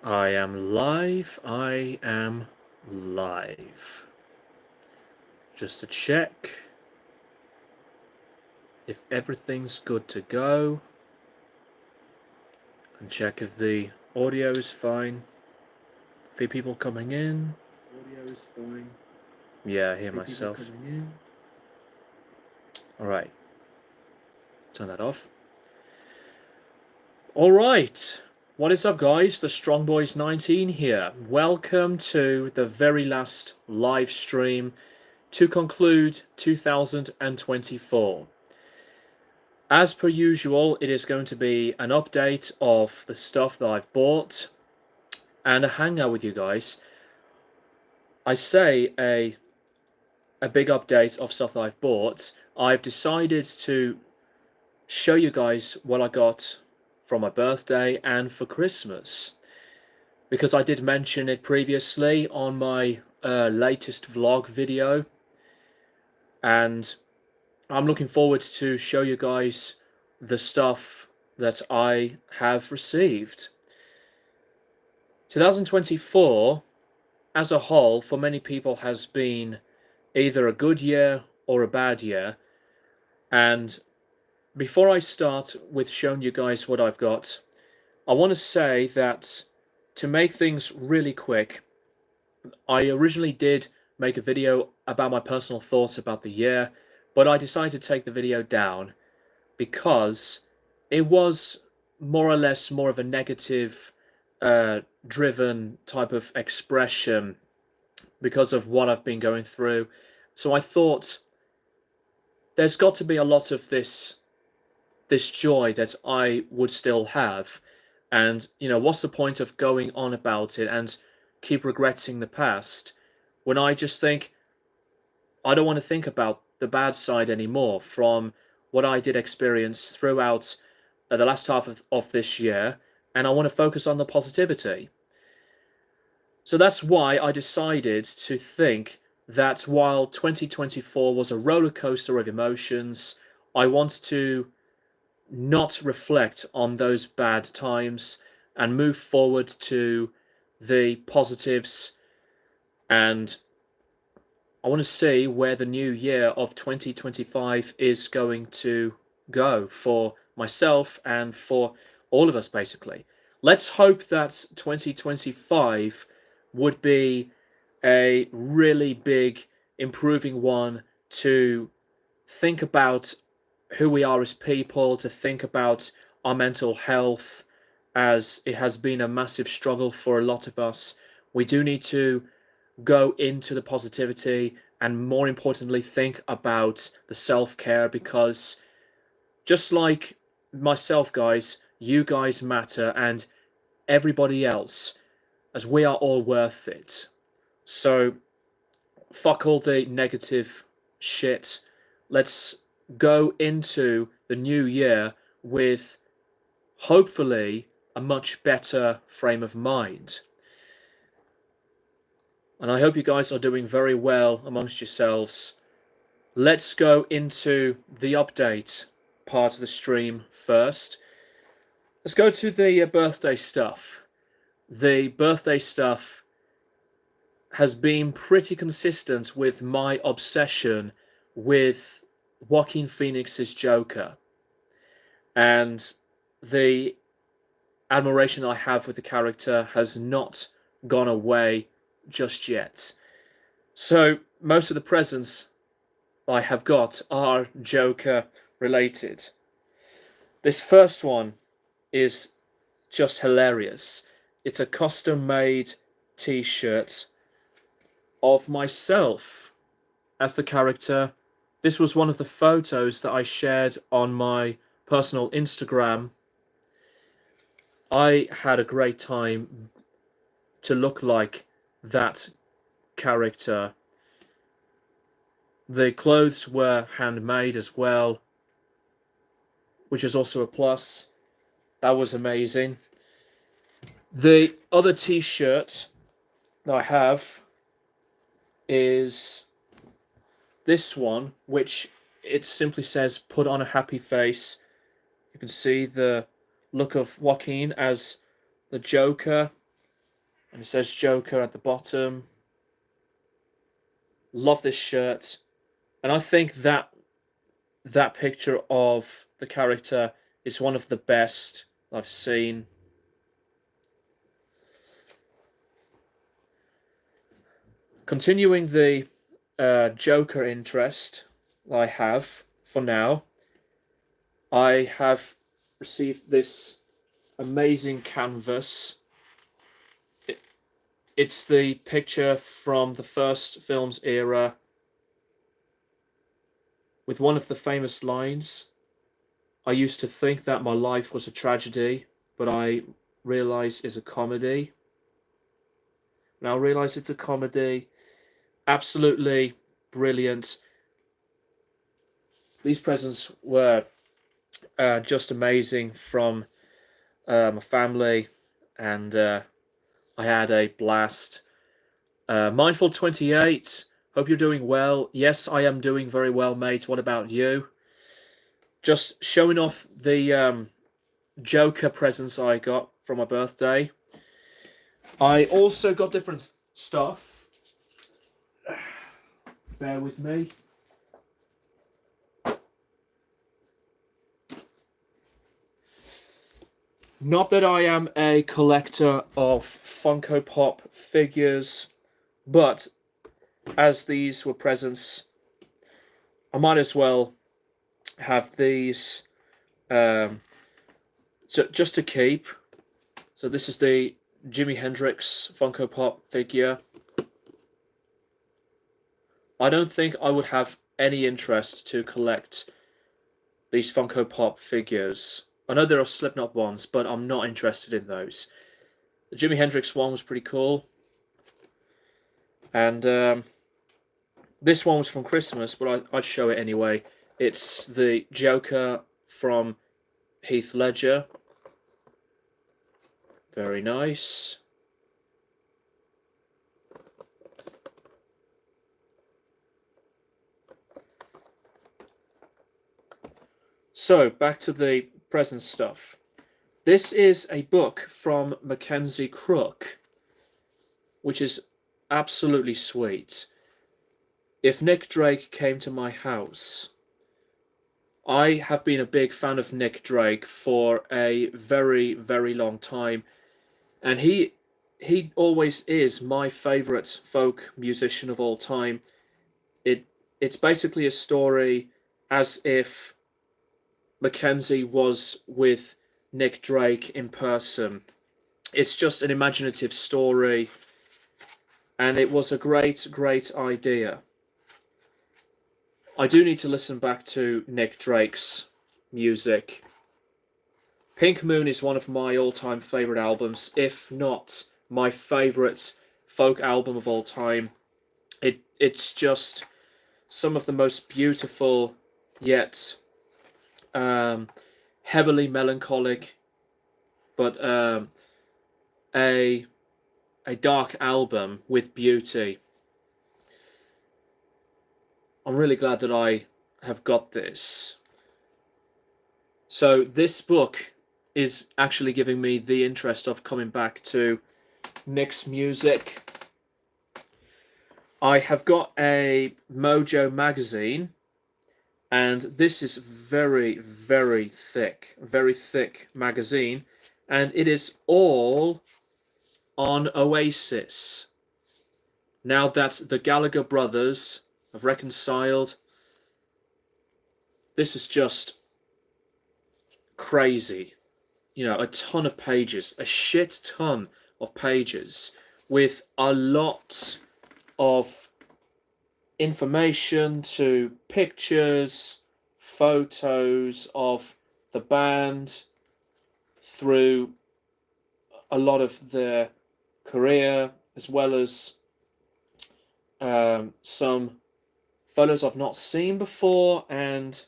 I am live. I am live. Just to check if everything's good to go and check if the audio is fine. A few people coming in. Audio is fine. Yeah, I hear Few myself. people coming in. Alright. Turn that off. Alright. What is up, guys? The Strong Boys 19 here. Welcome to the very last live stream to conclude 2024. As per usual, it is going to be an update of the stuff that I've bought and a hangout with you guys. I say a big update of stuff that I've bought. I've decided to show you guys what I got from my birthday and for Christmas, because I did mention it previously on my latest vlog video, and I'm looking forward to show you guys the stuff that I have received. 2024 as a whole for many people has been either a good year or a bad year, and before I start with showing you guys what I've got, I want to say that to make things really quick, I originally did make a video about my personal thoughts about the year, but I decided to take the video down because it was more or less more of a negative driven type of expression because of what I've been going through. So I thought there's got to be a lot of this joy that I would still have, and what's the point of going on about it and keep regretting the past when I just think I don't want to think about the bad side anymore from what I did experience throughout the last half of this year, and I want to focus on the positivity. So that's why I decided to think that while 2024 was a roller coaster of emotions, I want to not reflect on those bad times and move forward to the positives. And I want to see where the new year of 2025 is going to go for myself and for all of us, basically. Let's hope that 2025 would be a really big improving one, to think about who we are as people, to think about our mental health, as it has been a massive struggle for a lot of us. We do need to go into the positivity and, more importantly, think about the self-care, because just like myself, guys, you guys matter, and everybody else, as we are all worth it. So fuck all the negative shit. Let's go into the new year with hopefully a much better frame of mind. And I hope you guys are doing very well amongst yourselves. Let's go into the update part of the stream first. Let's go to the birthday stuff. The birthday stuff has been pretty consistent with my obsession with Joaquin Phoenix's Joker and the admiration I have with the character has not gone away just yet. So most of the presents I have got are Joker related. This first one is just hilarious. It's a custom made t-shirt of myself as the character. This was one of the photos that I shared on my personal Instagram. I had a great time to look like that character. The clothes were handmade as well, which is also a plus. That was amazing. The other t-shirt that I have is this one, which it simply says "put on a happy face." You can see the look of Joaquin as the Joker, And it says Joker at the bottom. Love this shirt. And I think that picture of the character is one of the best I've seen. Continuing the Joker interest I have for now, I have received this amazing canvas. It's the picture from the first film's era with one of the famous lines. I used to think that my life was a tragedy, but I realize it's a comedy. Now I realize it's a comedy. Absolutely brilliant. These presents were just amazing from my family, and I had a blast. Mindful28, hope you're doing well. Yes, I am doing very well, mate. What about you? Just showing off the Joker presents I got for my birthday. I also got different stuff. Bear with me. Not that I am a collector of Funko Pop figures, but as these were presents, I might as well have these just to keep. So this is the Jimi Hendrix Funko Pop figure. I don't think I would have any interest to collect these Funko Pop figures. I know there are Slipknot ones, but I'm not interested in those. The Jimi Hendrix one was pretty cool. And this one was from Christmas, but I'd show it anyway. It's the Joker from Heath Ledger. Very nice. So, back to the present stuff. This is a book from Mackenzie Crook, which is absolutely sweet. If Nick Drake came to my house, I have been a big fan of Nick Drake for a very, very long time, and he always is my favorite folk musician of all time. It's basically a story as if Mackenzie was with Nick Drake in person. It's just an imaginative story, and it was a great, great idea. I do need to listen back to Nick Drake's music. Pink Moon is one of my all-time favourite albums, if not my favourite folk album of all time. It's just some of the most beautiful, yet heavily melancholic, but a dark album with beauty. I'm really glad that I have got this. So this book is actually giving me the interest of coming back to Nick's music. I have got a Mojo magazine, and this is very, very thick magazine, and it is all on Oasis. Now that the Gallagher brothers have reconciled, this is just crazy. You know, a ton of pages, a shit ton of pages with a lot of information to pictures, photos of the band through a lot of their career, as well as some photos I've not seen before, and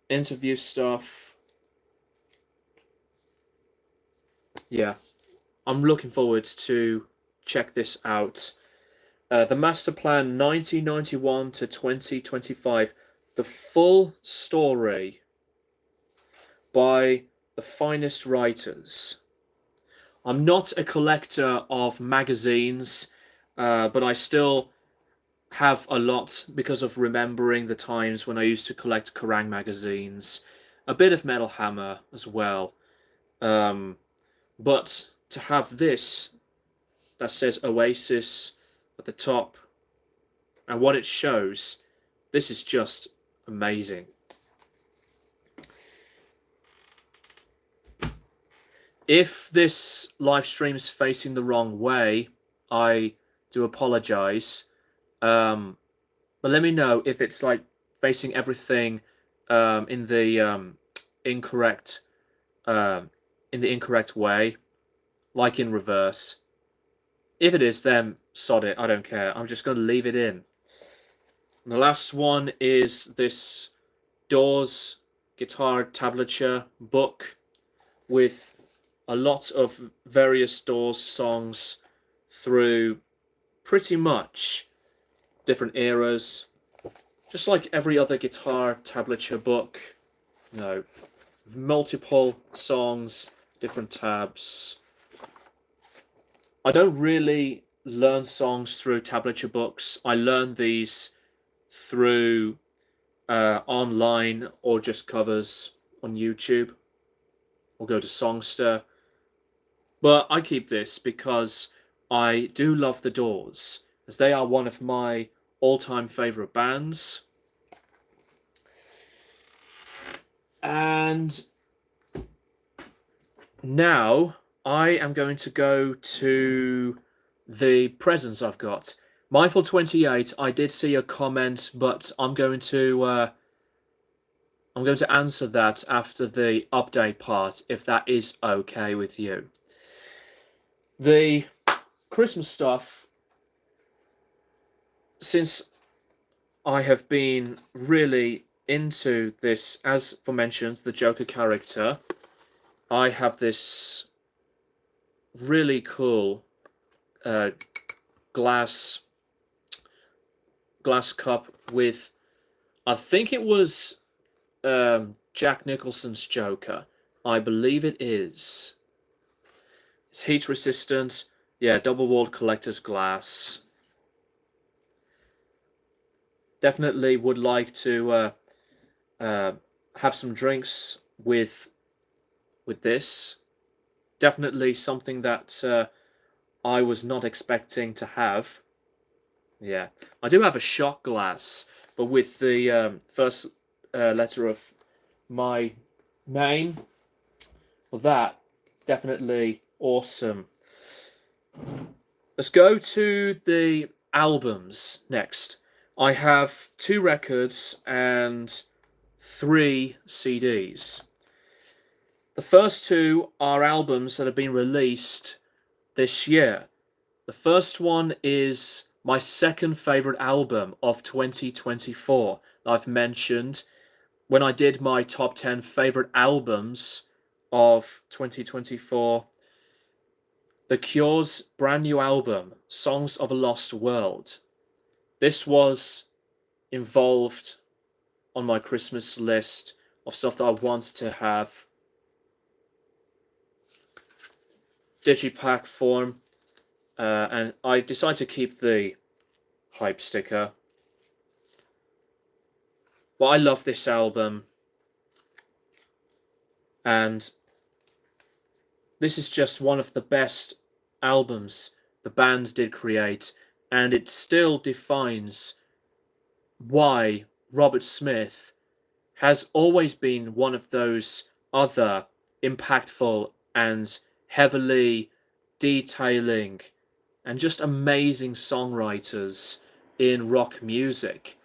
interview stuff. Yeah, I'm looking forward to check this out. The Master Plan 1991 to 2025, the full story by the finest writers. I'm not a collector of magazines, but I still have a lot because of remembering the times when I used to collect Kerrang magazines, a bit of Metal Hammer as well. Um, but to have this that says Oasis at the top and what it shows, this is just amazing. If this live stream is facing the wrong way, I do apologize. But let me know if it's like facing everything in the incorrect in the incorrect way, like in reverse. If it is, then sod it. I don't care. I'm just going to leave it in. And the last one is this Doors guitar tablature book with a lot of various Doors songs through pretty much different eras, just like every other guitar tablature book. You know, multiple songs, different tabs. I don't really learn songs through tablature books. I learn these through online or just covers on YouTube or go to Songster. But I keep this because I do love the Doors, as they are one of my all-time favorite bands. And now I am going to go to the presents I've got. Mindful28, I did see a comment, but I'm going to answer that after the update part, if that is okay with you. The Christmas stuff, since I have been really into this, as mentioned, the Joker character, I have this really cool glass cup with, I think it was Jack Nicholson's Joker. I believe it is. It's heat resistant. Yeah, double-walled collector's glass. Definitely would like to have some drinks with this. Definitely something that I was not expecting to have. Yeah, I do have a shot glass, but with the first letter of my name. Well, that definitely awesome. Let's go to the albums next. I have 2 records and 3 CDs. The first 2 are albums that have been released this year. The first one is my second favorite album of 2024 that I've mentioned when I did my top 10 favorite albums of 2024. The Cure's brand new album, Songs of a Lost World. This was involved on my Christmas list of stuff that I want to have. Digipack form. And I decided to keep the hype sticker. But I love this album. And this is just one of the best albums the band did create. And it still defines why Robert Smith has always been one of those other impactful and heavily detailing and just amazing songwriters in rock music.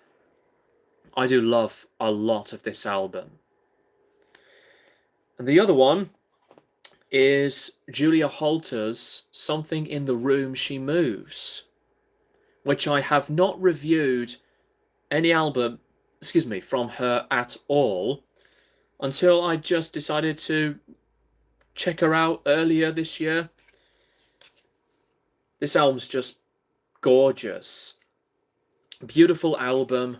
I do love a lot of this album. And the other one is Julia Holter's Something in the Room She Moves, which I have not reviewed any album, from her at all until I just decided to check her out earlier this year. This album's just gorgeous. Beautiful album,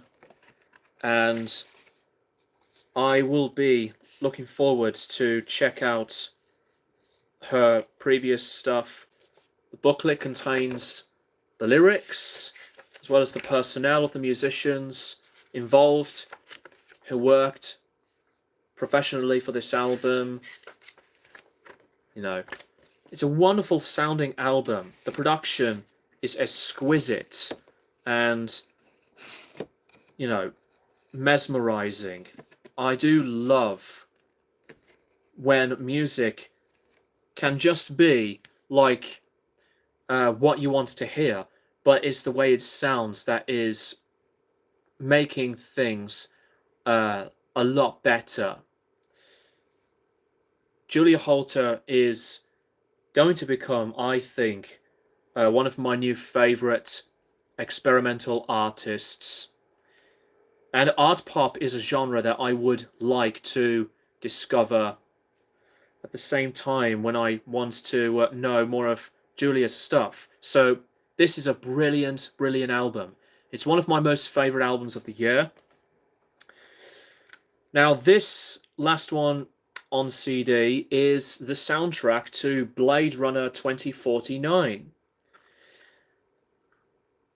and I will be looking forward to check out her previous stuff. The booklet contains the lyrics, as well as the personnel of the musicians involved who worked professionally for this album. You know, it's a wonderful sounding album. The production is exquisite and, you know, mesmerizing. I do love when music can just be like what you want to hear, but it's the way it sounds that is making things a lot better. Julia Holter is going to become, I think, one of my new favorite experimental artists. And art pop is a genre that I would like to discover at the same time when I want to know more of Julia's stuff. So this is a brilliant, brilliant album. It's one of my most favorite albums of the year. Now, this last one on CD is the soundtrack to Blade Runner 2049.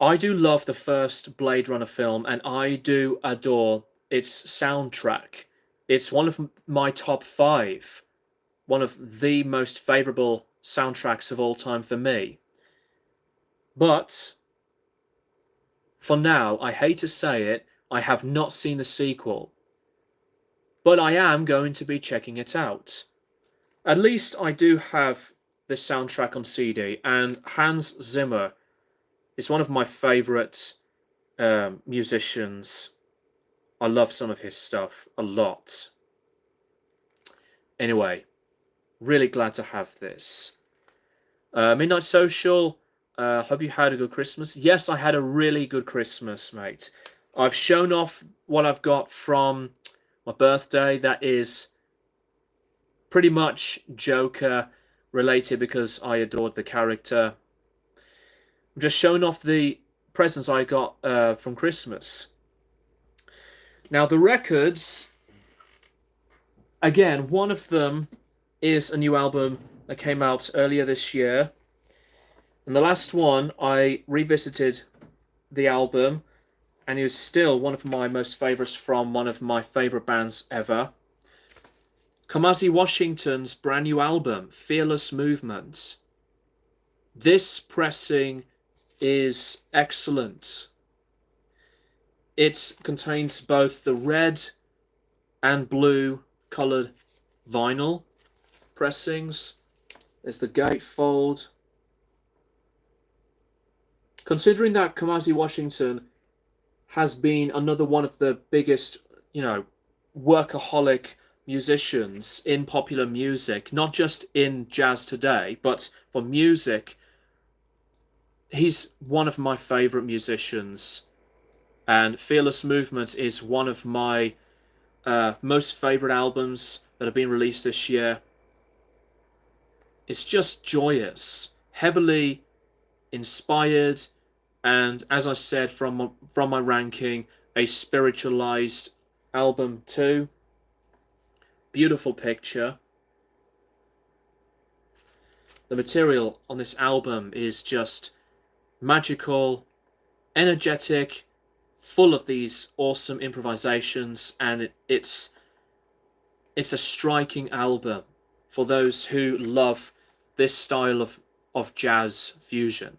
I do love the first Blade Runner film, and I do adore its soundtrack. It's one of my top 5, one of the most favorable soundtracks of all time for me. But for now, I hate to say it, I have not seen the sequel. But I am going to be checking it out. At least I do have the soundtrack on CD, and Hans Zimmer is one of my favorite musicians. I love some of his stuff a lot. Anyway, really glad to have this. Midnight Social, hope you had a good Christmas. Yes, I had a really good Christmas, mate. I've shown off what I've got from my birthday. That is pretty much Joker related because I adored the character. I'm just showing off the presents I got from Christmas. Now, the records, again, one of them is a new album that came out earlier this year. And the last one, I revisited the album, and it was still one of my most favorites from one of my favorite bands ever. Kamasi Washington's brand new album, Fearless Movement. This pressing is excellent. It contains both the red and blue coloured vinyl pressings. There's the gatefold. Considering that Kamasi Washington has been another one of the biggest, workaholic musicians in popular music, not just in jazz today, but for music, he's one of my favourite musicians. And Fearless Movement is one of my most favourite albums that have been released this year. It's just joyous, heavily inspired, and as I said from my ranking, a spiritualized album too. Beautiful picture. The material on this album is just magical, energetic, full of these awesome improvisations, and it's a striking album for those who love this style of jazz fusion.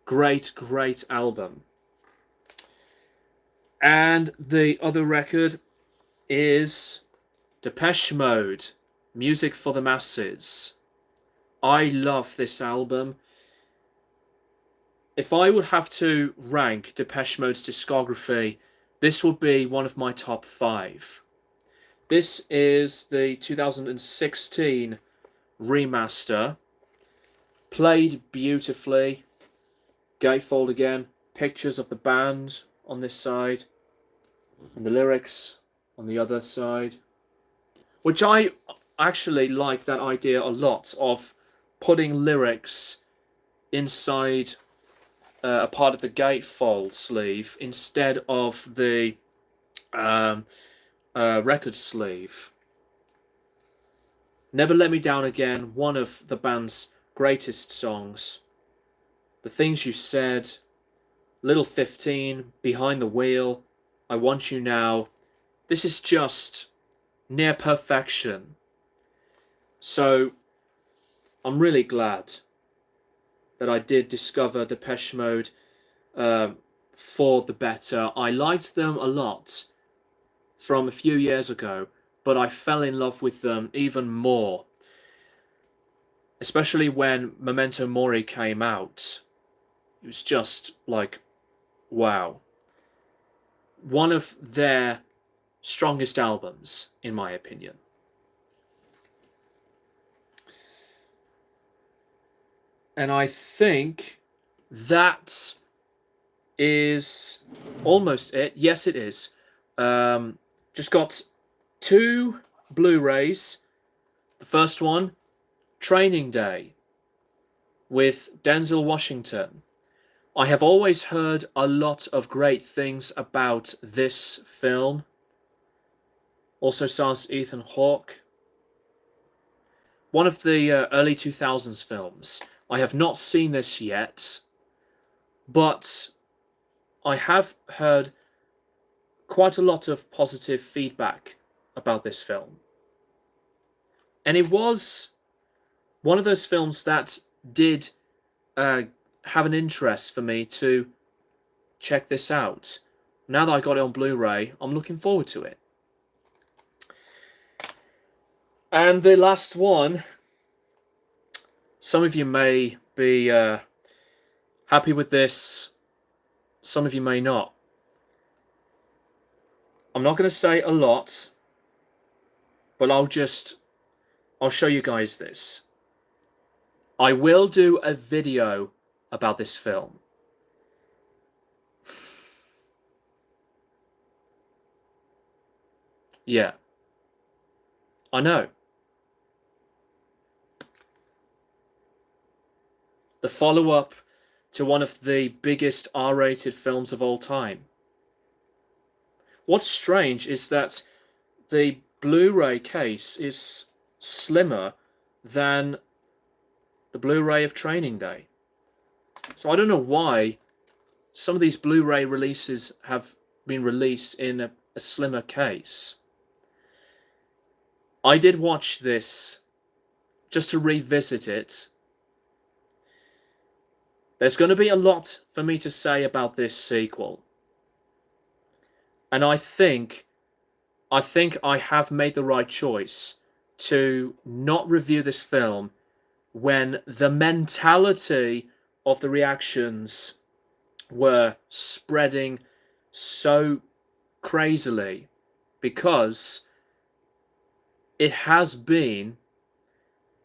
Great, great album. And the other record is Depeche Mode, Music for the Masses. I love this album. If I would have to rank Depeche Mode's discography, this would be one of my top 5. This is the 2016 remaster, played beautifully. Gatefold again, pictures of the band on this side, and the lyrics on the other side. Which I actually like that idea a lot, of putting lyrics inside a part of the gatefold sleeve instead of the record sleeve. Never Let Me Down Again, one of the band's greatest songs. The Things You Said, Little 15, Behind the Wheel, I Want You Now. This is just near perfection. So I'm really glad that I did discover Depeche Mode for the better. I liked them a lot from a few years ago, but I fell in love with them even more, especially when Memento Mori came out. It was just like, wow. One of their strongest albums, in my opinion. And I think that is almost it. Yes, it is. Just got 2 Blu-rays. The first one, Training Day, with Denzel Washington. I have always heard a lot of great things about this film. Also stars Ethan Hawke. One of the early 2000s films. I have not seen this yet, but I have heard quite a lot of positive feedback about this film. And it was one of those films that did have an interest for me to check this out. Now that I got it on Blu-ray, I'm looking forward to it. And the last one, some of you may be happy with this, some of you may not. I'm not going to say a lot, but I'll show you guys this. I will do a video about this film. Yeah. I know. The follow-up to one of the biggest R-rated films of all time. What's strange is that the Blu-ray case is slimmer than the Blu-ray of Training Day. So I don't know why some of these Blu-ray releases have been released in a slimmer case. I did watch this just to revisit it. There's going to be a lot for me to say about this sequel. And I think I have made the right choice to not review this film when the mentality of the reactions were spreading so crazily, because it has been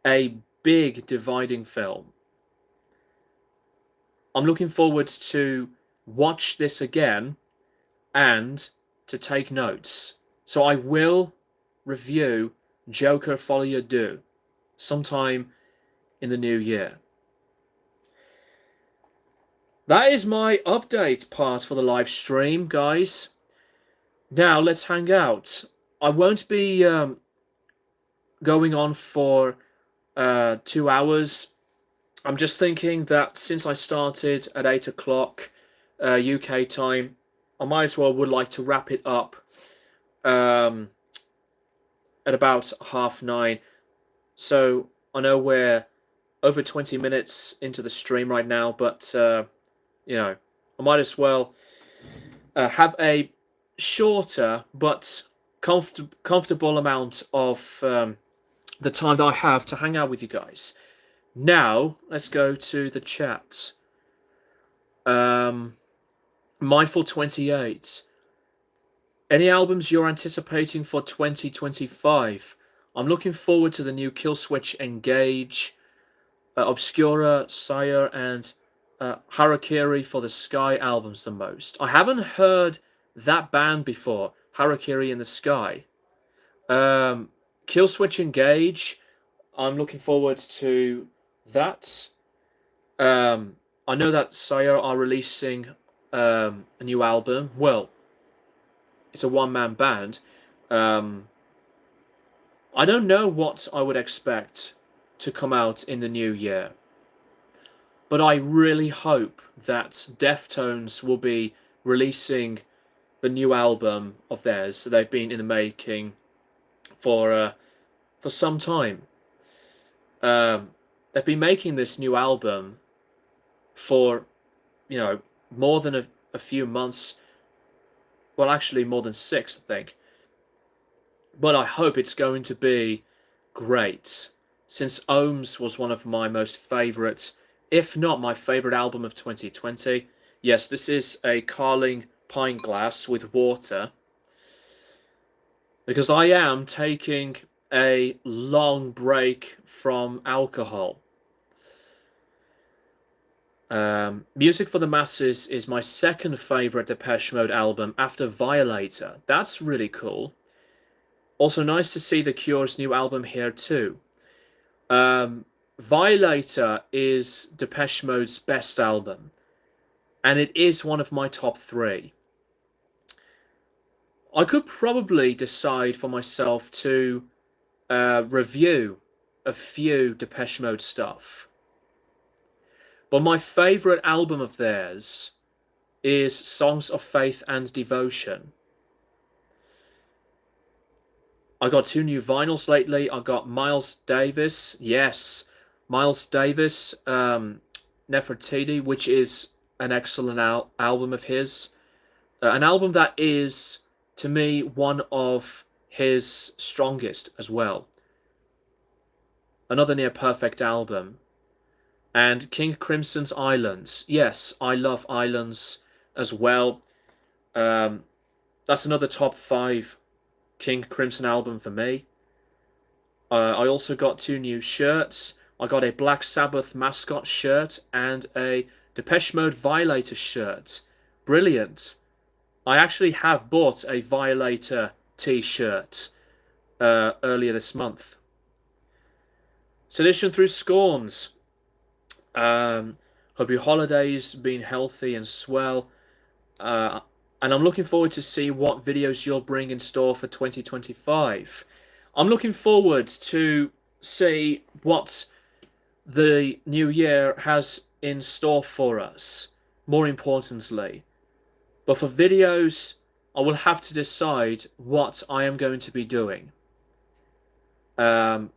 a big dividing film. I'm looking forward to watch this again and to take notes. So I will review Joker Folie à Deux sometime in the new year. That is my update part for the live stream, guys. Now let's hang out. I won't be going on for 2 hours. I'm just thinking that since I started at 8 o'clock UK time, I might as well would like to wrap it up at about 9:30. So I know we're over 20 minutes into the stream right now, but you know, I might as well have a shorter but comfortable amount of the time that I have to hang out with you guys. Now let's go to the chat. Mindful 28. Any albums you're anticipating for 2025? I'm looking forward to the new Killswitch Engage, Obscura, Sire, and Harakiri for the Sky albums the most. I haven't heard that band before, Harakiri in the Sky. Killswitch Engage, I'm looking forward to that. I know that Sire are releasing a new album. Well, it's a one-man band. I'm I don't know what I would expect to come out in the new year, but I really hope that Deftones will be releasing the new album of theirs that they've been in the making for some time. They've been making this new album for, you know, more than a few months. Well, actually, more than 6, I think. But I hope it's going to be great, since Ohms was one of my most favourite, if not my favourite album of 2020. Yes, this is a Carling pint glass with water, because I am taking a long break from alcohol. Music for the Masses is my second favourite Depeche Mode album after Violator. That's really cool. Also nice to see The Cure's new album here too. Violator is Depeche Mode's best album, and it is one of my top 3. I could probably decide for myself to review a few Depeche Mode stuff, but my favourite album of theirs is Songs of Faith and Devotion. I got 2 new vinyls lately. I got Miles Davis, yes, Miles Davis, Nefertiti, which is an excellent album of his. An album that is, to me, one of his strongest as well. Another near perfect album. And King Crimson's Islands. Yes, I love Islands as well. That's another top 5 King Crimson album for me. I also got 2 new shirts. I got a Black Sabbath mascot shirt and a Depeche Mode Violator shirt. Brilliant. I actually have bought a Violator t-shirt earlier this month. Sedition through Scorns. Hope your holidays been healthy and swell. And I'm looking forward to see what videos you'll bring in store for 2025. I'm looking forward to see what the new year has in store for us, more importantly. But for videos, I will have to decide what I am going to be doing. I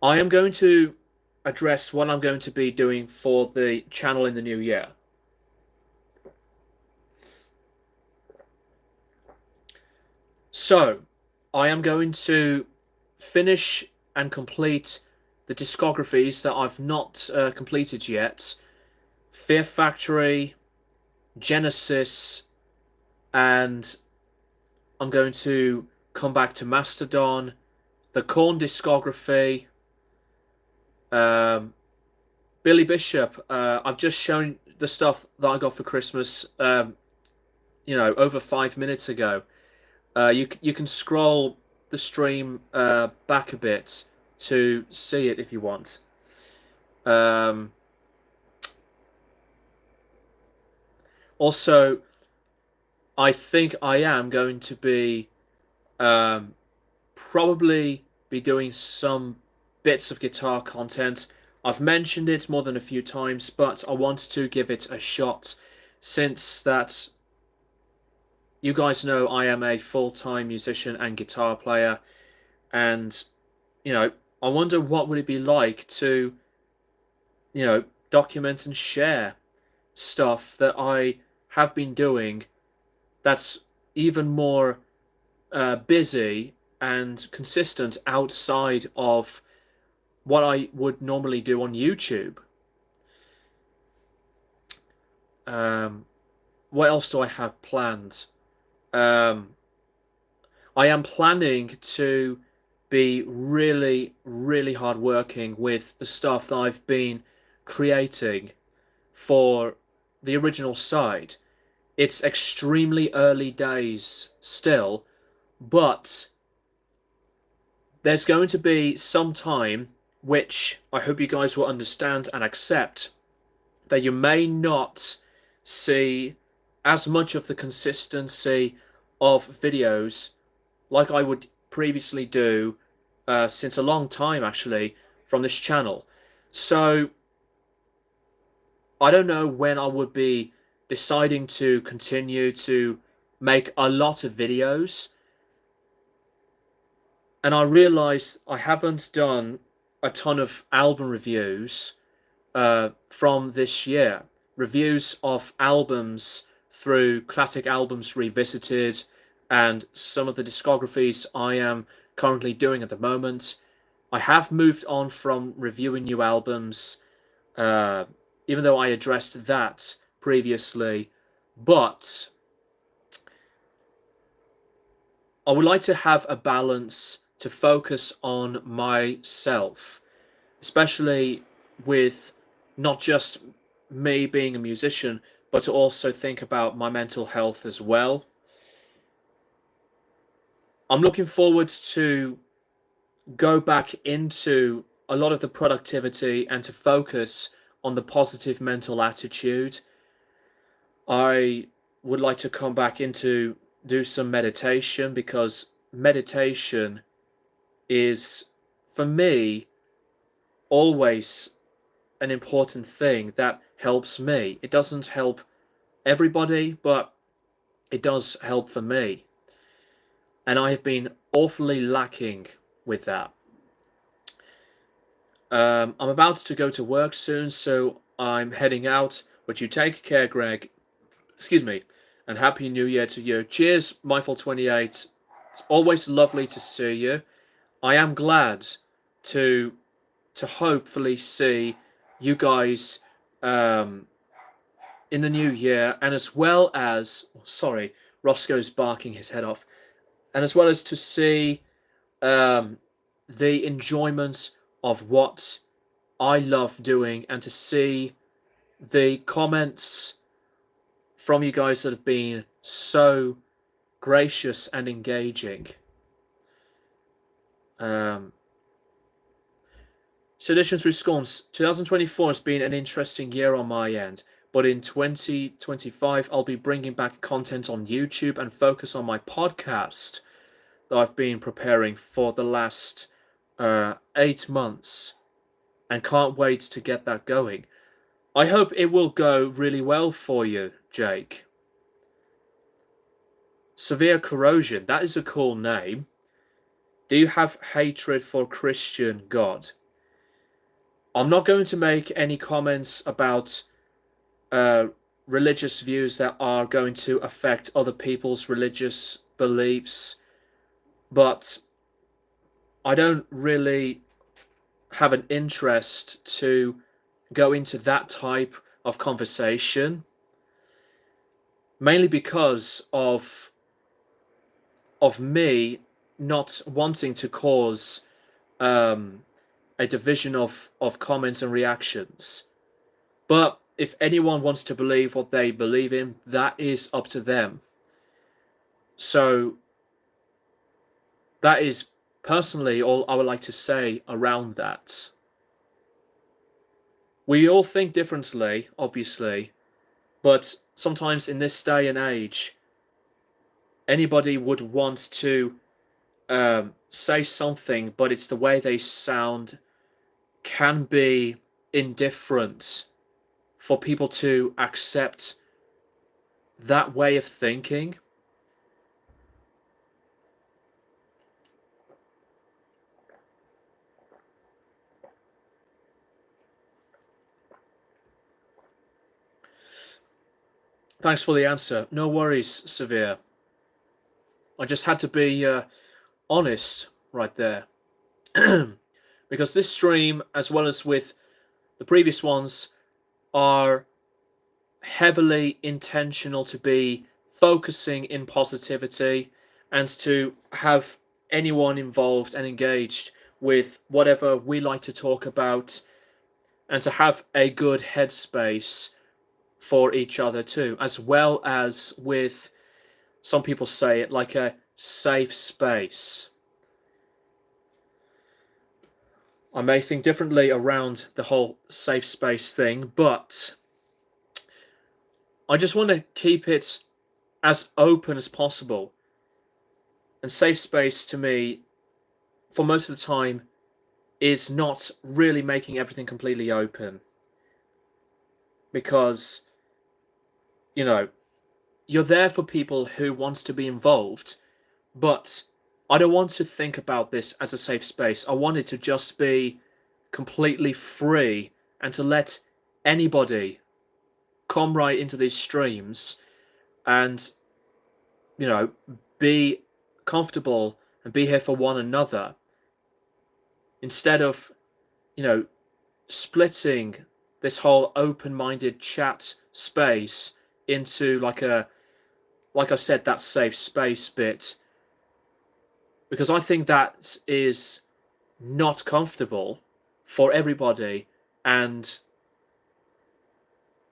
am going to address what I'm going to be doing for the channel in the new year. So, I am going to finish and complete the discographies that I've not completed yet. Fear Factory, Genesis, and I'm going to come back to Mastodon, the Korn discography, Billy Bishop. I've just shown the stuff that I got for Christmas, over 5 minutes ago. You can scroll the stream back a bit to see it if you want. Also, I think I am going to be probably be doing some bits of guitar content. I've mentioned it more than a few times, but I want to give it a shot, since that you guys know I am a full-time musician and guitar player, and I wonder what would it be like to document and share stuff that I have been doing that's even more busy and consistent outside of what I would normally do on YouTube. What else do I have planned? I am planning to be really, really hard working with the stuff that I've been creating for the original site. It's extremely early days still, but there's going to be some time, which I hope you guys will understand and accept, that you may not see as much of the consistency of videos like I would previously do since a long time actually from this channel. So I don't know when I would be deciding to continue to make a lot of videos. And I realized I haven't done a ton of album reviews from this year. Reviews of albums through Classic Albums Revisited and some of the discographies I am currently doing at the moment. I have moved on from reviewing new albums, even though I addressed that previously, but I would like to have a balance to focus on myself, especially with not just me being a musician, but to also think about my mental health as well. I'm looking forward to go back into a lot of the productivity and to focus on the positive mental attitude. I would like to come back into do some meditation, because meditation is, for me, always an important thing that helps me. It doesn't help everybody, but it does help for me. And I have been awfully lacking with that. I'm about to go to work soon, so I'm heading out. But you take care, Greg. Excuse me. And Happy New Year to you. Cheers, Myful28. It's always lovely to see you. I am glad to hopefully see you guys in the new year, and as well as, sorry, Roscoe's barking his head off, and as well as to see the enjoyment of what I love doing, and to see the comments from you guys that have been so gracious and engaging. Sedition through Scorns. 2024 has been an interesting year on my end, but in 2025 I'll be bringing back content on YouTube and focus on my podcast that I've been preparing for the last 8 months, and can't wait to get that going. I hope it will go really well for you, Jake. Severe Corrosion, that is a cool name. Do you have hatred for Christian God? I'm not going to make any comments about religious views that are going to affect other people's religious beliefs, but I don't really have an interest to go into that type of conversation, mainly because of me not wanting to cause a division of comments and reactions. But if anyone wants to believe what they believe in, that is up to them. So that is personally all I would like to say around that. We all think differently, obviously, but sometimes in this day and age, anybody would want to say something, but it's the way they sound can be indifferent for people to accept that way of thinking. Thanks for the answer. No worries, Severe. I just had to be honest right there. Because this stream, as well as with the previous ones, are heavily intentional to be focusing in positivity and to have anyone involved and engaged with whatever we like to talk about, and to have a good headspace for each other too, as well as with, some people say it, like a safe space. I may think differently around the whole safe space thing, but I just want to keep it as open as possible. And safe space to me, for most of the time, is not really making everything completely open. Because, you know, you're there for people who want to be involved, but I don't want to think about this as a safe space. I want it to just be completely free and to let anybody come right into these streams and, you know, be comfortable and be here for one another instead of, you know, splitting this whole open-minded chat space into like I said, that safe space bit, because I think that is not comfortable for everybody, and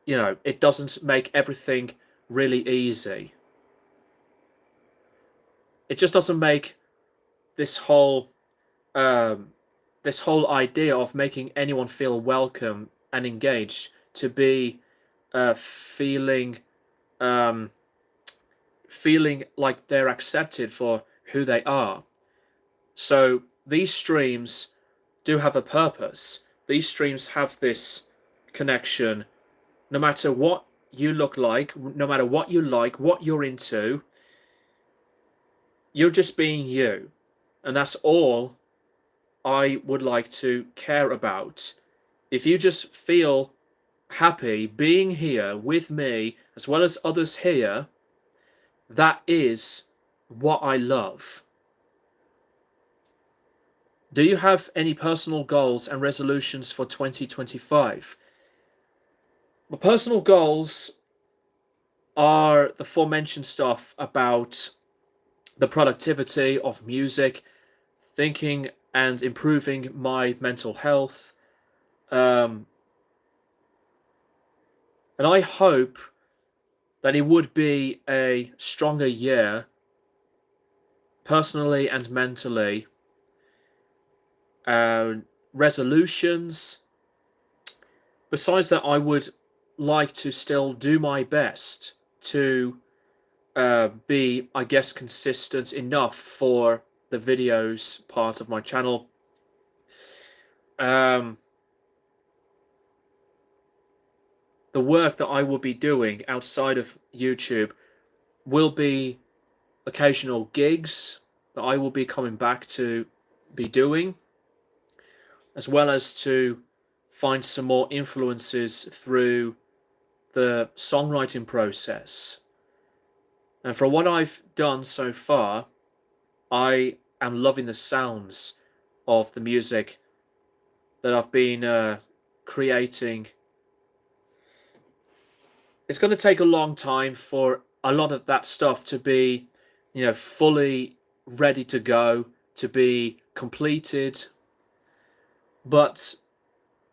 you know, it doesn't make everything really easy. It just doesn't make this whole this whole idea of making anyone feel welcome and engaged to be feeling um, feeling like they're accepted for who they are. So these streams do have a purpose. These streams have this connection. No matter what you look like, no matter what you like, what you're into, you're just being you. And that's all I would like to care about. If you just feel happy being here with me, as well as others here, that is what I love. Do you have any personal goals and resolutions for 2025? My personal goals are the aforementioned stuff about the productivity of music, thinking and improving my mental health. And I hope that it would be a stronger year, personally and mentally. Resolutions. Besides that, I would like to still do my best to be, I guess, consistent enough for the videos part of my channel. The work that I will be doing outside of YouTube will be occasional gigs that I will be coming back to be doing, as well as to find some more influences through the songwriting process. And from what I've done so far, I am loving the sounds of the music that I've been creating. It's going to take a long time for a lot of that stuff to be, you know, fully ready to go, to be completed. But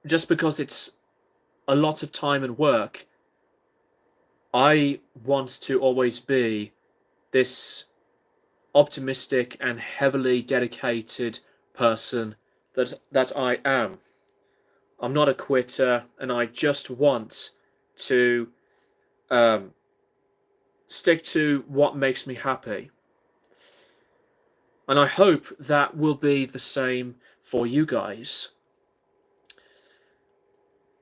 just because it's a lot of time and work, I want to always be this optimistic and heavily dedicated person that I am. I'm not a quitter, and I just want to stick to what makes me happy. And I hope that will be the same for you guys.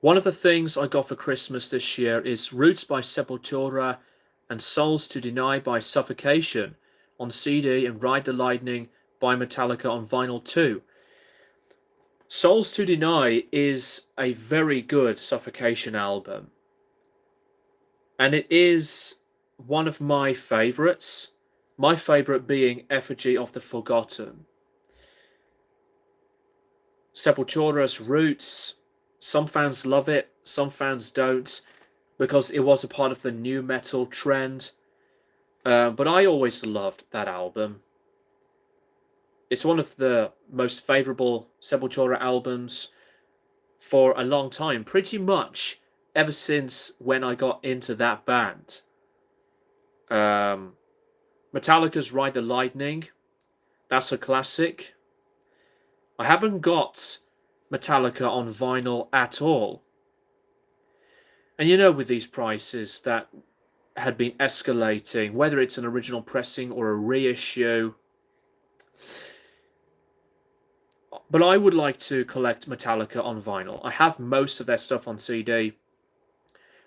One of the things I got for Christmas this year is Roots by Sepultura and Souls to Deny by Suffocation on CD and Ride the Lightning by Metallica on vinyl too. Souls to Deny is a very good Suffocation album. And it is one of my favourites. My favourite being Effigy of the Forgotten. Sepultura's Roots, some fans love it, some fans don't, because it was a part of the new metal trend. But I always loved that album. It's one of the most favourable Sepultura albums for a long time, pretty much ever since when I got into that band. Metallica's Ride the Lightning, that's a classic. I haven't got Metallica on vinyl at all. And you know, with these prices that had been escalating, whether it's an original pressing or a reissue, But I would like to collect Metallica on vinyl. I have most of their stuff on CD,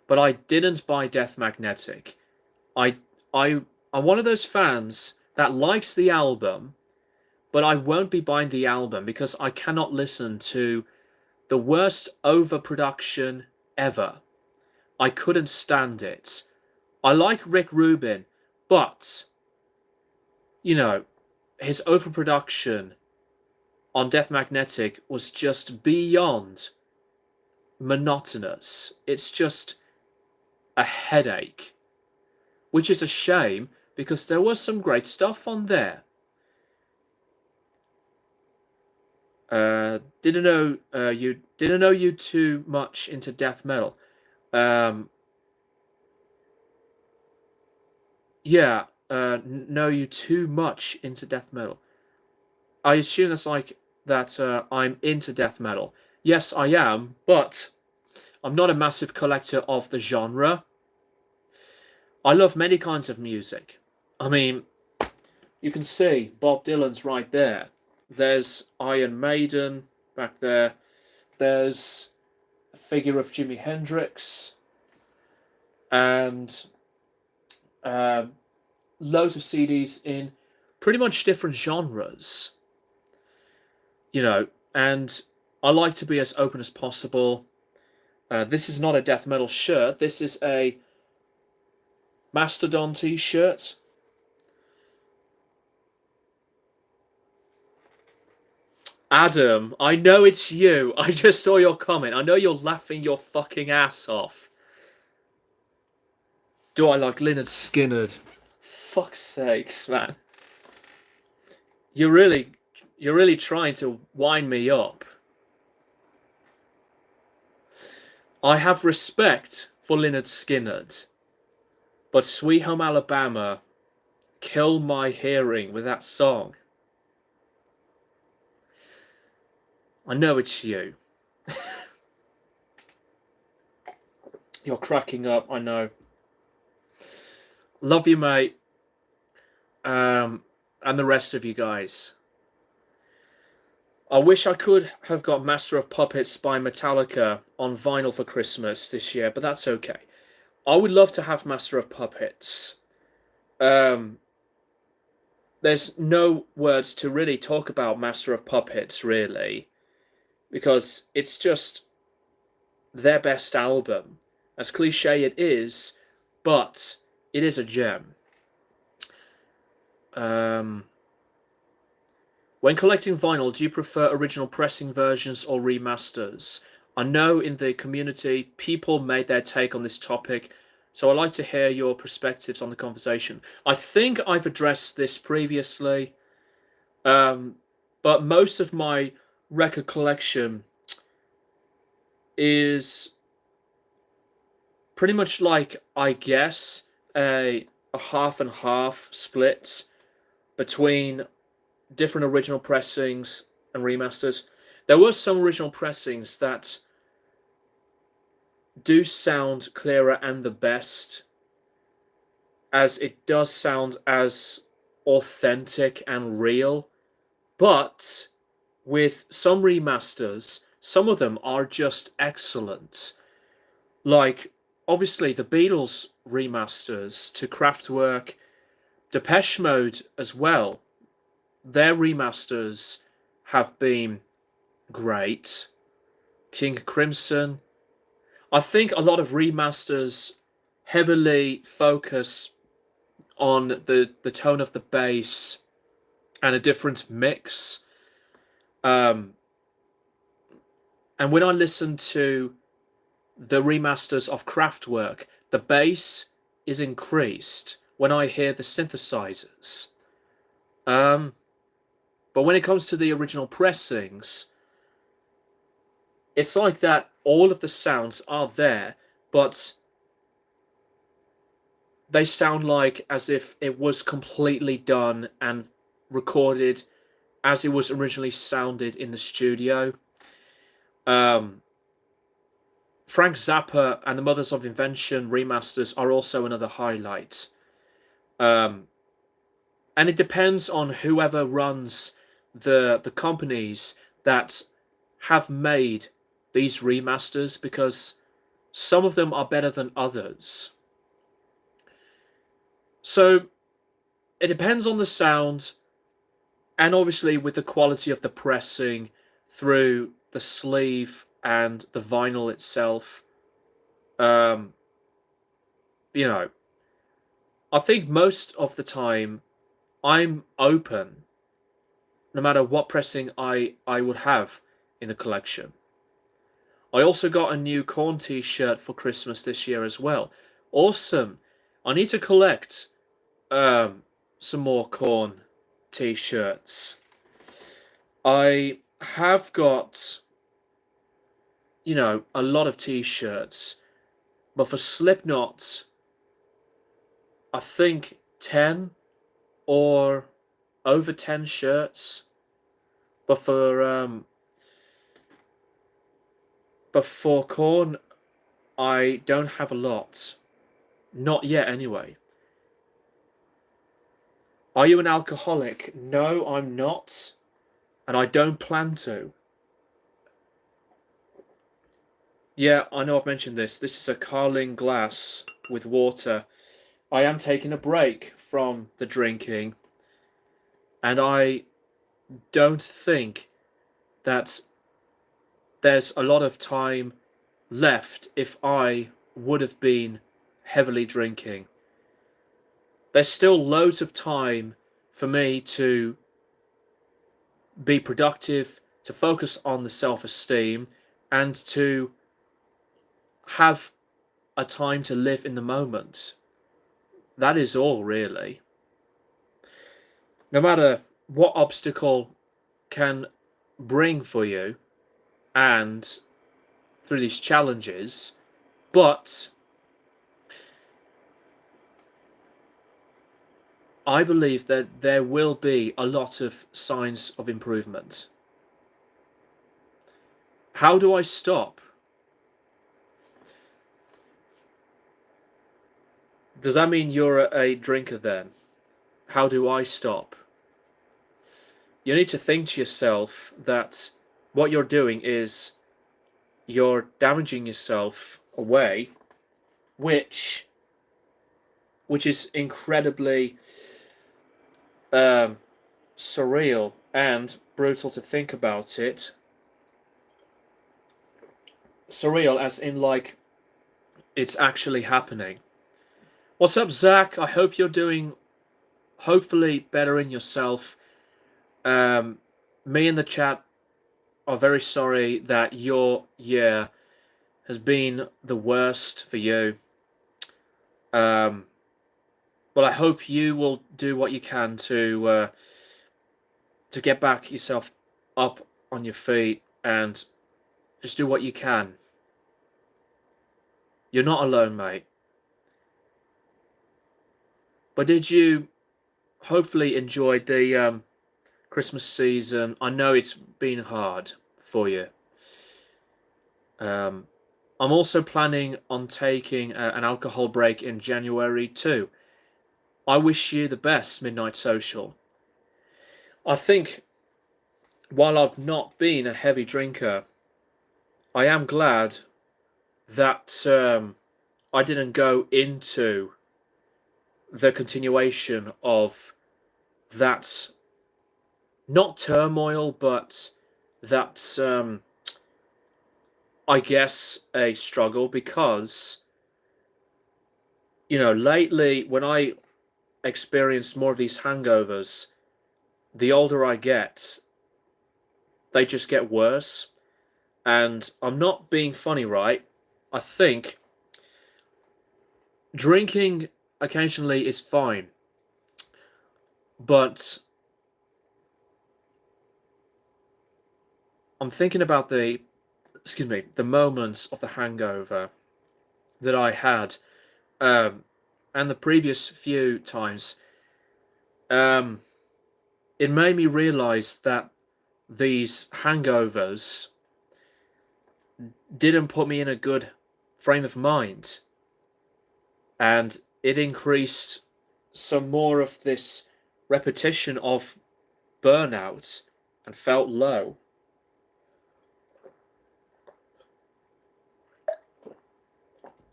but I didn't buy Death Magnetic. I I I'm one of those fans that likes the album, but I won't be buying the album because I cannot listen to the worst overproduction ever. I couldn't stand it. I like Rick Rubin, but you know, his overproduction on Death Magnetic was just beyond monotonous. It's just a headache, which is a shame because there was some great stuff on there. Didn't know you too much into death metal. Um, yeah, know you too much into death metal. I assume that's like that. I'm into death metal. Yes, I am, but I'm not a massive collector of the genre. I love many kinds of music. I mean, you can see Bob Dylan's right there. There's Iron Maiden back there. There's a figure of Jimi Hendrix, and uh, loads of CDs in pretty much different genres. And I like to be as open as possible. This is not a death metal shirt. This is a Mastodon t-shirt. Adam, I know it's you. I just saw your comment. I know you're laughing your fucking ass off. Do I like Lynyrd Skynyrd? Fuck's sakes, man. You're really trying to wind me up. I have respect for Lynyrd Skynyrd, but Sweet Home Alabama killed my hearing with that song. I know it's you. You're cracking up, I know. Love you, mate. And the rest of you guys. I wish I could have got Master of Puppets by Metallica on vinyl for Christmas this year, but that's okay. I would love to have Master of Puppets. There's no words to really talk about Master of Puppets, really, because it's just their best album. As cliche it is, but it is a gem. When collecting vinyl, do you prefer original pressing versions or remasters? I know in the community people made their take on this topic, so I'd like to hear your perspectives on the conversation. I think I've addressed this previously, but most of my record collection is pretty much like, I guess, a half and half split between different original pressings and remasters. There were some original pressings that do sound clearer and the best, as it does sound as authentic and real. But with some remasters, some of them are just excellent. Like, obviously, the Beatles remasters to Kraftwerk, Depeche Mode as well. Their remasters have been great. King Crimson. I think a lot of remasters heavily focus on the tone of the bass and a different mix. And when I listen to the remasters of Kraftwerk, the bass is increased when I hear the synthesizers. But when it comes to the original pressings, it's like that all of the sounds are there, but they sound like as if it was completely done and recorded as it was originally sounded in the studio. Frank Zappa and the Mothers of Invention remasters are also another highlight. And it depends on whoever runs the companies that have made these remasters, because some of them are better than others. So it depends on the sound, and obviously with the quality of the pressing through the sleeve and the vinyl itself. Um, you know, I think most of the time I'm open, no matter what pressing I would have in the collection. I also got a new Korn t-shirt for Christmas this year as well. Awesome. I need to collect some more Korn t-shirts. I have got, a lot of t-shirts, but for Slipknot, I think 10 or over 10 shirts. But for Korn, I don't have a lot. Not yet, anyway. Are you an alcoholic? No, I'm not. And I don't plan to. Yeah, I know I've mentioned this. This is a Carling glass with water. I am taking a break from the drinking. And I don't think that there's a lot of time left if I would have been heavily drinking. There's still loads of time for me to be productive, to focus on the self-esteem, and to have a time to live in the moment. That is all, really. No matter what obstacle can bring for you and through these challenges, but I believe that there will be a lot of signs of improvement. How do I stop? Does that mean you're a drinker then? How do I stop? You need to think to yourself that what you're doing is you're damaging yourself away, which is incredibly surreal and brutal to think about it. Surreal as in, like, it's actually happening. What's up, Zach? I hope you're doing, hopefully, better in yourself. Me and the chat are very sorry that your year has been the worst for you. But I hope you will do what you can to get back yourself up on your feet and just do what you can. You're not alone, mate. But did you hopefully enjoy the Christmas season? I know it's been hard for you. I'm also planning on taking an alcohol break in January too. I wish you the best, Midnight Social. I think while I've not been a heavy drinker, I am glad that I didn't go into the continuation of that, not turmoil, but that, I guess, a struggle, because, lately when I experience more of these hangovers, the older I get, they just get worse. And I'm not being funny, right? I think drinking occasionally is fine, but I'm thinking about the moments of the hangover that I had, and the previous few times. It made me realize that these hangovers didn't put me in a good frame of mind, and it increased some more of this repetition of burnout and felt low.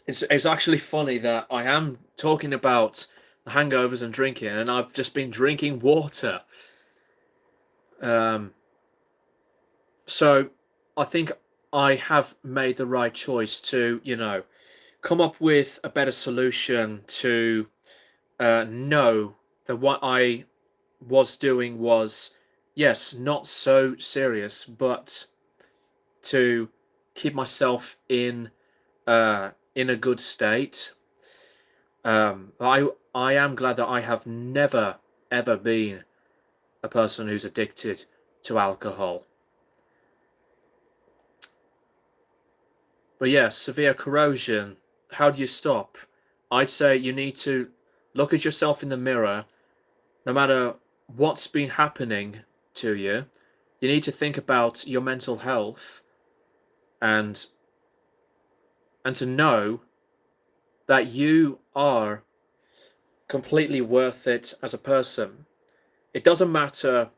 It's actually funny that I am talking about the hangovers and drinking, and I've just been drinking water. Um, so I think I have made the right choice to, come up with a better solution to know that what I was doing was, yes, not so serious, but to keep myself in a good state. I am glad that I have never ever been a person who's addicted to alcohol. But yeah, severe corrosion. How do you stop? I'd say you need to look at yourself in the mirror, no matter what's been happening to you. You need to think about your mental health and to know that you are completely worth it as a person. It doesn't matter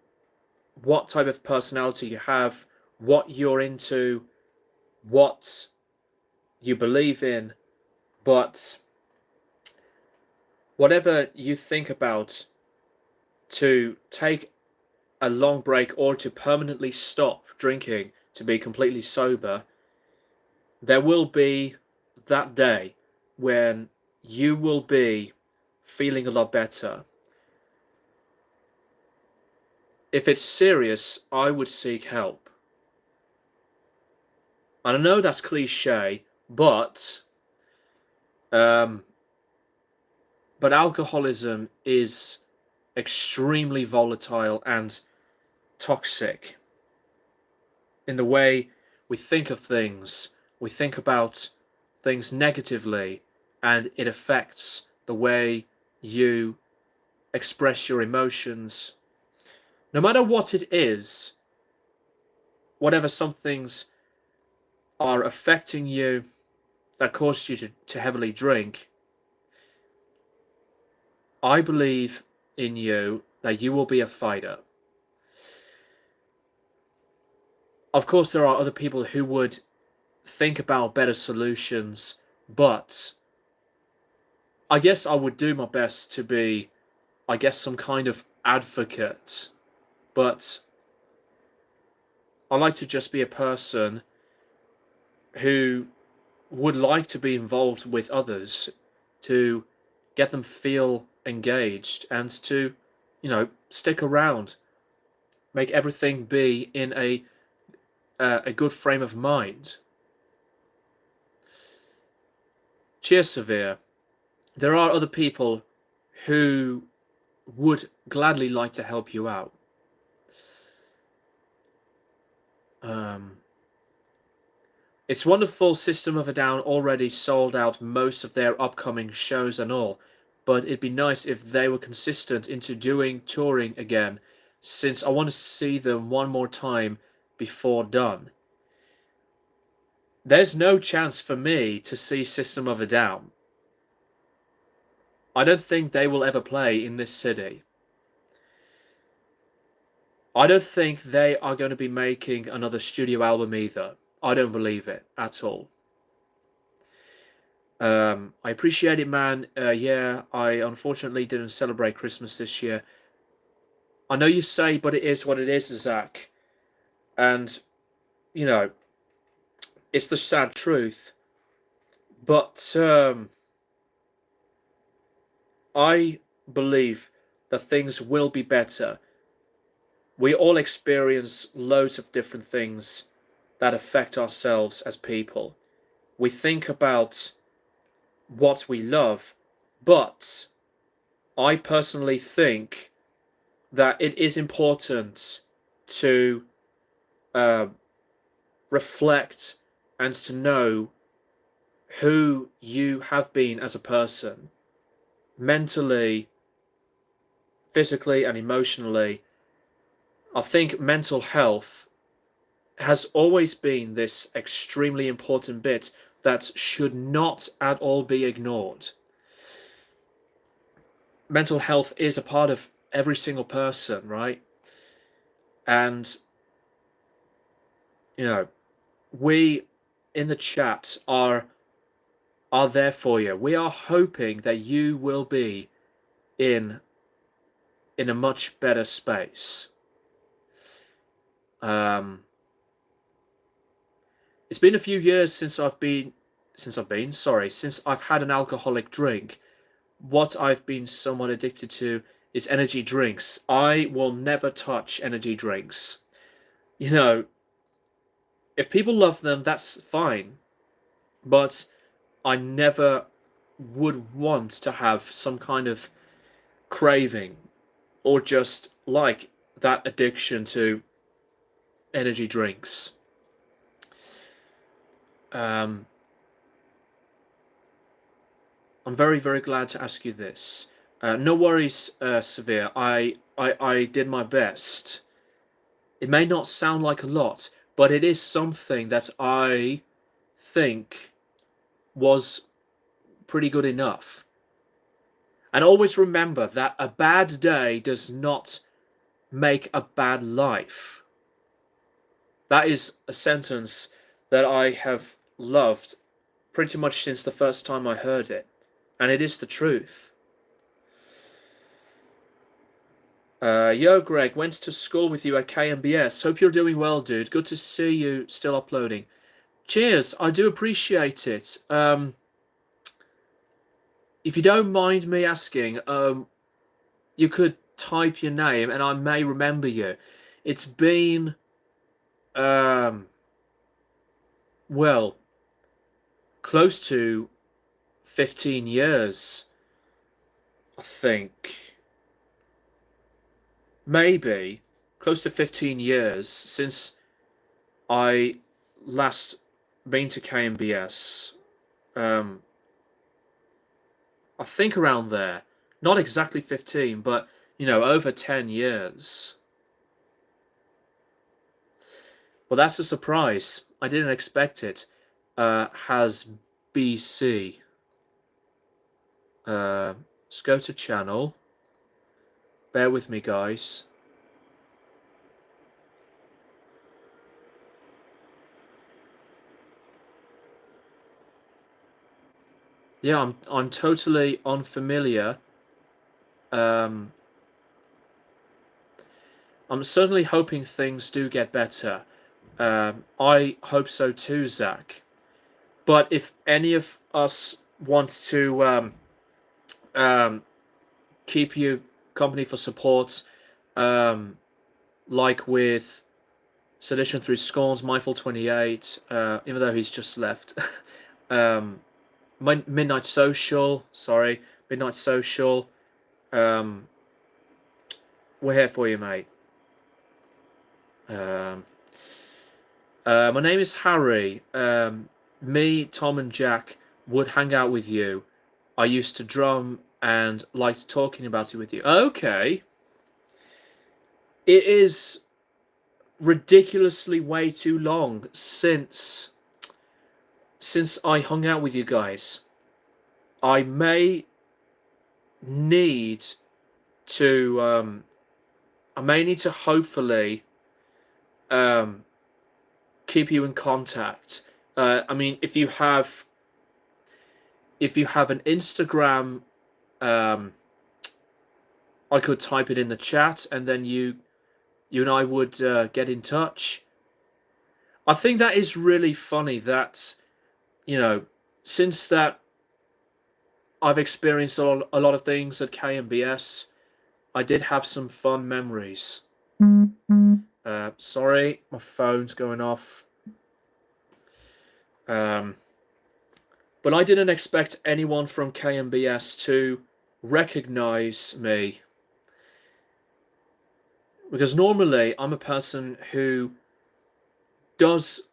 what type of personality you have, what you're into, what you believe in, but whatever you think about, to take a long break or to permanently stop drinking to be completely sober, there will be that day when you will be feeling a lot better. If it's serious, I would seek help. And I know that's cliche, but um, alcoholism is extremely volatile and toxic in the way we think of things. We think about things negatively, and it affects the way you express your emotions. No matter what it is, whatever some things are affecting you that caused you to heavily drink, I believe in you that you will be a fighter. Of course, there are other people who would think about better solutions, but I guess I would do my best to be, I guess, some kind of advocate. But I like to just be a person who would like to be involved with others, to get them feel engaged and to, stick around, make everything be in a good frame of mind. Cheers, Severe. There are other people who would gladly like to help you out. Um, it's wonderful System of a Down already sold out most of their upcoming shows and all, but it'd be nice if they were consistent into doing touring again, since I want to see them one more time before done. There's no chance for me to see System of a Down. I don't think they will ever play in this city. I don't think they are going to be making another studio album either. I don't believe it at all. I appreciate it, man. Yeah, I unfortunately didn't celebrate Christmas this year. I know you say, but it is what it is, Zach. And, you know, it's the sad truth. But I believe that things will be better. We all experience loads of different things that affect ourselves as people. We think about what we love, but I personally think that it is important to uh, reflect and to know who you have been as a person, mentally, physically, and emotionally. I think mental health has always been this extremely important bit that should not at all be ignored. Mental health is a part of every single person, right? And, you know, we in the chat are are there for you. We are hoping that you will be in a much better space. It's been a few years since I've had an alcoholic drink. What I've been somewhat addicted to is energy drinks. I will never touch energy drinks. You know, if people love them, that's fine. But I never would want to have some kind of craving or just like that addiction to energy drinks. I'm very, very glad to ask you this. No worries, Severe. I did my best. It may not sound like a lot, but it is something that I think was pretty good enough. And always remember that a bad day does not make a bad life. That is a sentence that I have loved pretty much since the first time I heard it. And it is the truth. Yo, Greg, went to school with you at KMBS. Hope you're doing well, dude. Good to see you still uploading. Cheers, I do appreciate it. If you don't mind me asking, you could type your name and I may remember you. It's been, well, close to 15 years, I think. Maybe close to 15 years since I last been to KMBS. I think around there. Not exactly 15, but, you know, over 10 years. Well, that's a surprise. I didn't expect it. Has BC. Let's go to channel. Bear with me, guys. Yeah, I'm totally unfamiliar. I'm certainly hoping things do get better. I hope so too, Zach. But if any of us want to keep you company for support, like with Sedition Through Scorns, Mindful28, even though he's just left. Midnight Social, Midnight Social. We're here for you, mate. My name is Harry. Me, Tom, and Jack would hang out with you. I used to drum and liked talking about it with you. Okay. It is ridiculously way too long since I hung out with you guys. I may need to hopefully keep you in contact. I mean, if you have an Instagram, I could type it in the chat, and then you and I would get in touch. I think that is really funny that, you know, since that I've experienced a lot of things at KMBS, I did have some fun memories. Sorry, my phone's going off. But I didn't expect anyone from KMBS to recognize me. Because normally I'm a person who does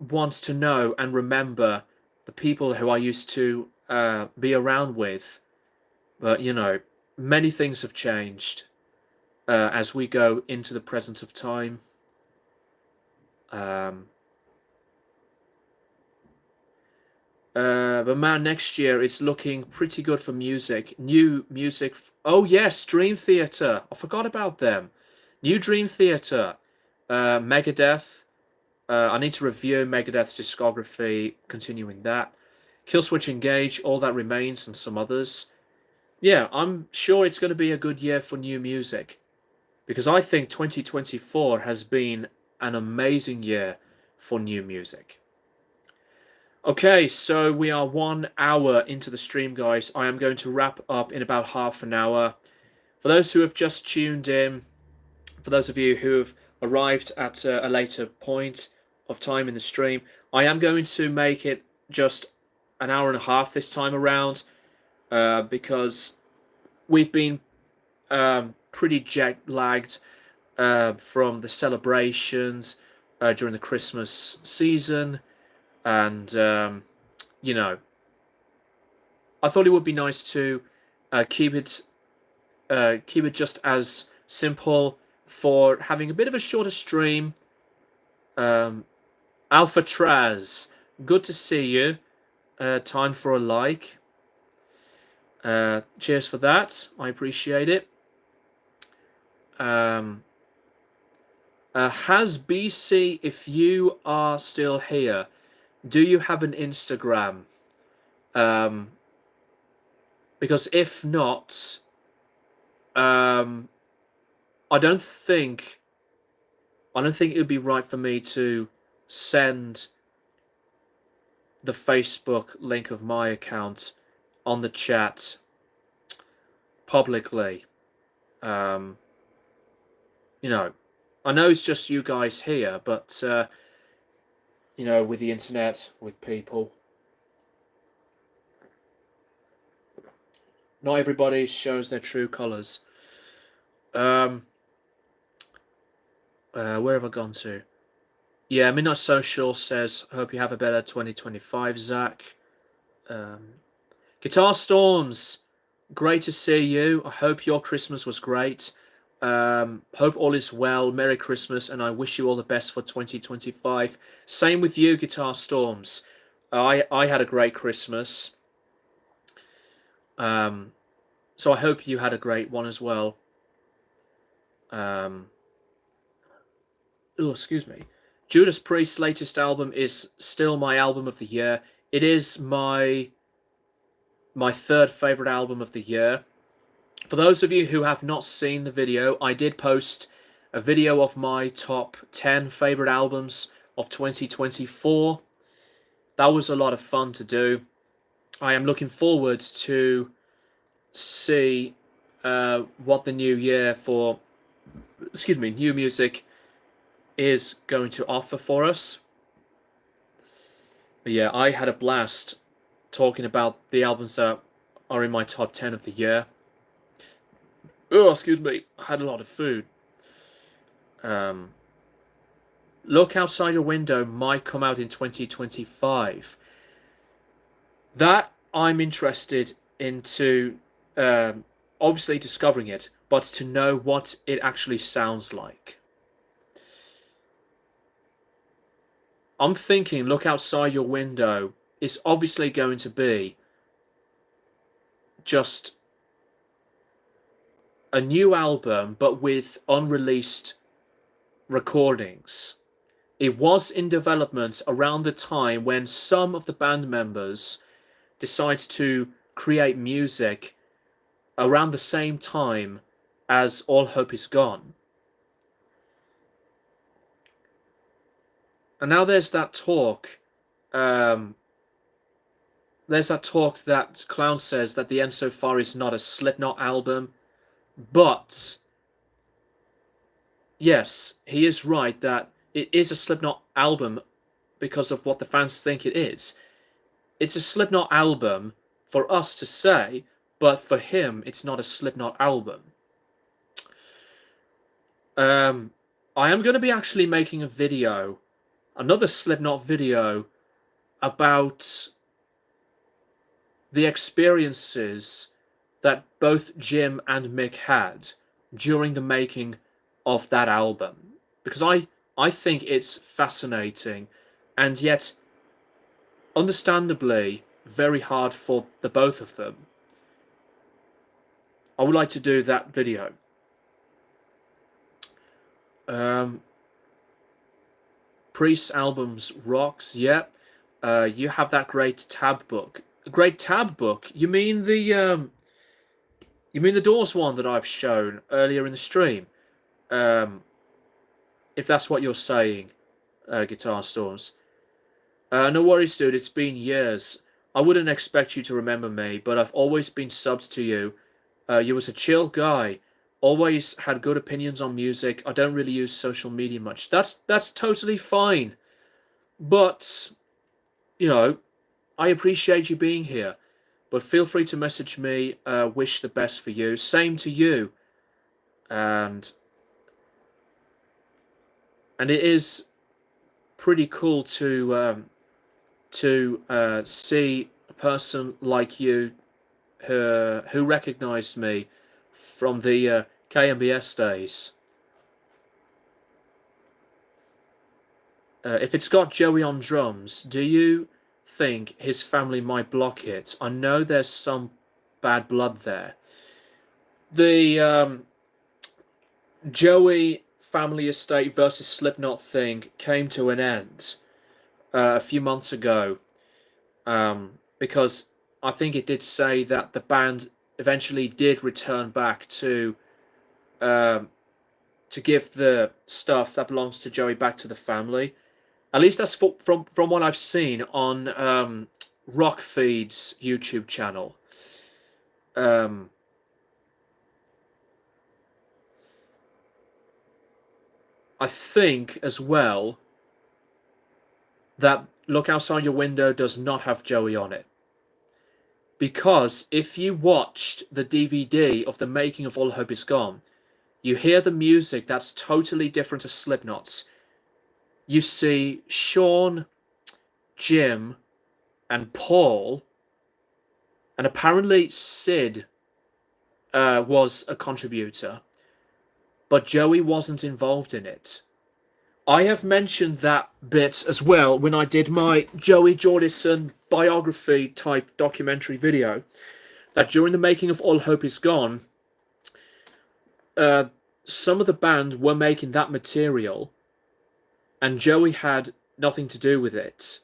want to know and remember the people who I used to be around with. But, you know, many things have changed as we go into the present of time. But man, next year it's looking pretty good for music. New music. Oh yes, Dream Theater. I forgot about them. New Dream Theater. Megadeth. I need to review Megadeth's discography. Continuing that. Killswitch Engage, All That Remains, and some others. Yeah, I'm sure it's going to be a good year for new music, because I think 2024 has been an amazing year for new music. Okay, so we are 1 hour into the stream, guys. I am going to wrap up in about half an hour. For those who have just tuned in, for those of you who have arrived at a later point of time in the stream, I am going to make it just an hour and a half this time around, because we've been pretty jet lagged from the celebrations during the Christmas season, and you know, I thought it would be nice to keep it just as simple for having a bit of a shorter stream. Alpha Traz, good to see you. Time for a like. Cheers for that. I appreciate it. Has BC, if you are still here, do you have an Instagram? Because if not, I don't think it would be right for me to send the Facebook link of my account on the chat publicly. You know, I know it's just you guys here, but you know, with the internet, with people, not everybody shows their true colours. Where have I gone to? Yeah, Midnight Social says, hope you have a better 2025, Zach. Guitar Storms, great to see you. I hope your Christmas was great. Hope all is well. Merry Christmas, and I wish you all the best for 2025. Same with you, Guitar Storms. I had a great Christmas. So I hope you had a great one as well. Oh, excuse me. Judas Priest's latest album is still my album of the year. It is my third favorite album of the year. For those of you who have not seen the video, I did post a video of my top 10 favorite albums of 2024. That was a lot of fun to do. I am looking forward to see what the new year for, new music is going to offer for us. But yeah, I had a blast talking about the albums that are in my top 10 of the year. Oh, excuse me, I had a lot of food. Look Outside Your Window might come out in 2025. That I'm interested into obviously discovering it, but to know what it actually sounds like. I'm thinking Look Outside Your Window is obviously going to be just a new album, but with unreleased recordings. It was in development around the time when some of the band members decided to create music around the same time as All Hope Is Gone. And now there's that talk. There's that talk that Clown says that The End So Far is not a Slipknot album. But yes, he is right that it is a Slipknot album because of what the fans think it is. It's a Slipknot album for us to say, but for him, it's not a Slipknot album. I am going to be actually making a video, another Slipknot video, about the experiences that both Jim and Mick had during the making of that album. Because I think it's fascinating, and yet understandably very hard for the both of them. I would like to do that video. Priest's albums rocks, yeah. You have that great tab book. Great tab book? You mean the Doors one that I've shown earlier in the stream? Um, if that's what you're saying, Guitar Storms. No worries, dude. It's been years. I wouldn't expect you to remember me, but I've always been subbed to you. You was a chill guy. Always had good opinions on music. I don't really use social media much. That's totally fine. But you know, I appreciate you being here. But feel free to message me. Wish the best for you. Same to you. And it is pretty cool to see a person like you who recognized me from the KMBS days. If it's got Joey on drums, do you think his family might block it? I know there's some bad blood there. The Joey family estate versus Slipknot thing came to an end a few months ago, because I think it did say that the band eventually did return back um, to give the stuff that belongs to Joey back to the family. At least that's from what I've seen on Rockfeed's YouTube channel. Um, I think as well that Look Outside Your Window does not have Joey on it. Because if you watched the DVD of the making of All Hope Is Gone, you hear the music that's totally different to Slipknot's. You see Sean, Jim, and Paul, and apparently Sid was a contributor, but Joey wasn't involved in it. I have mentioned that bit as well when I did my Joey Jordison biography type documentary video, that during the making of All Hope Is Gone, some of the band were making that material and Joey had nothing to do with it.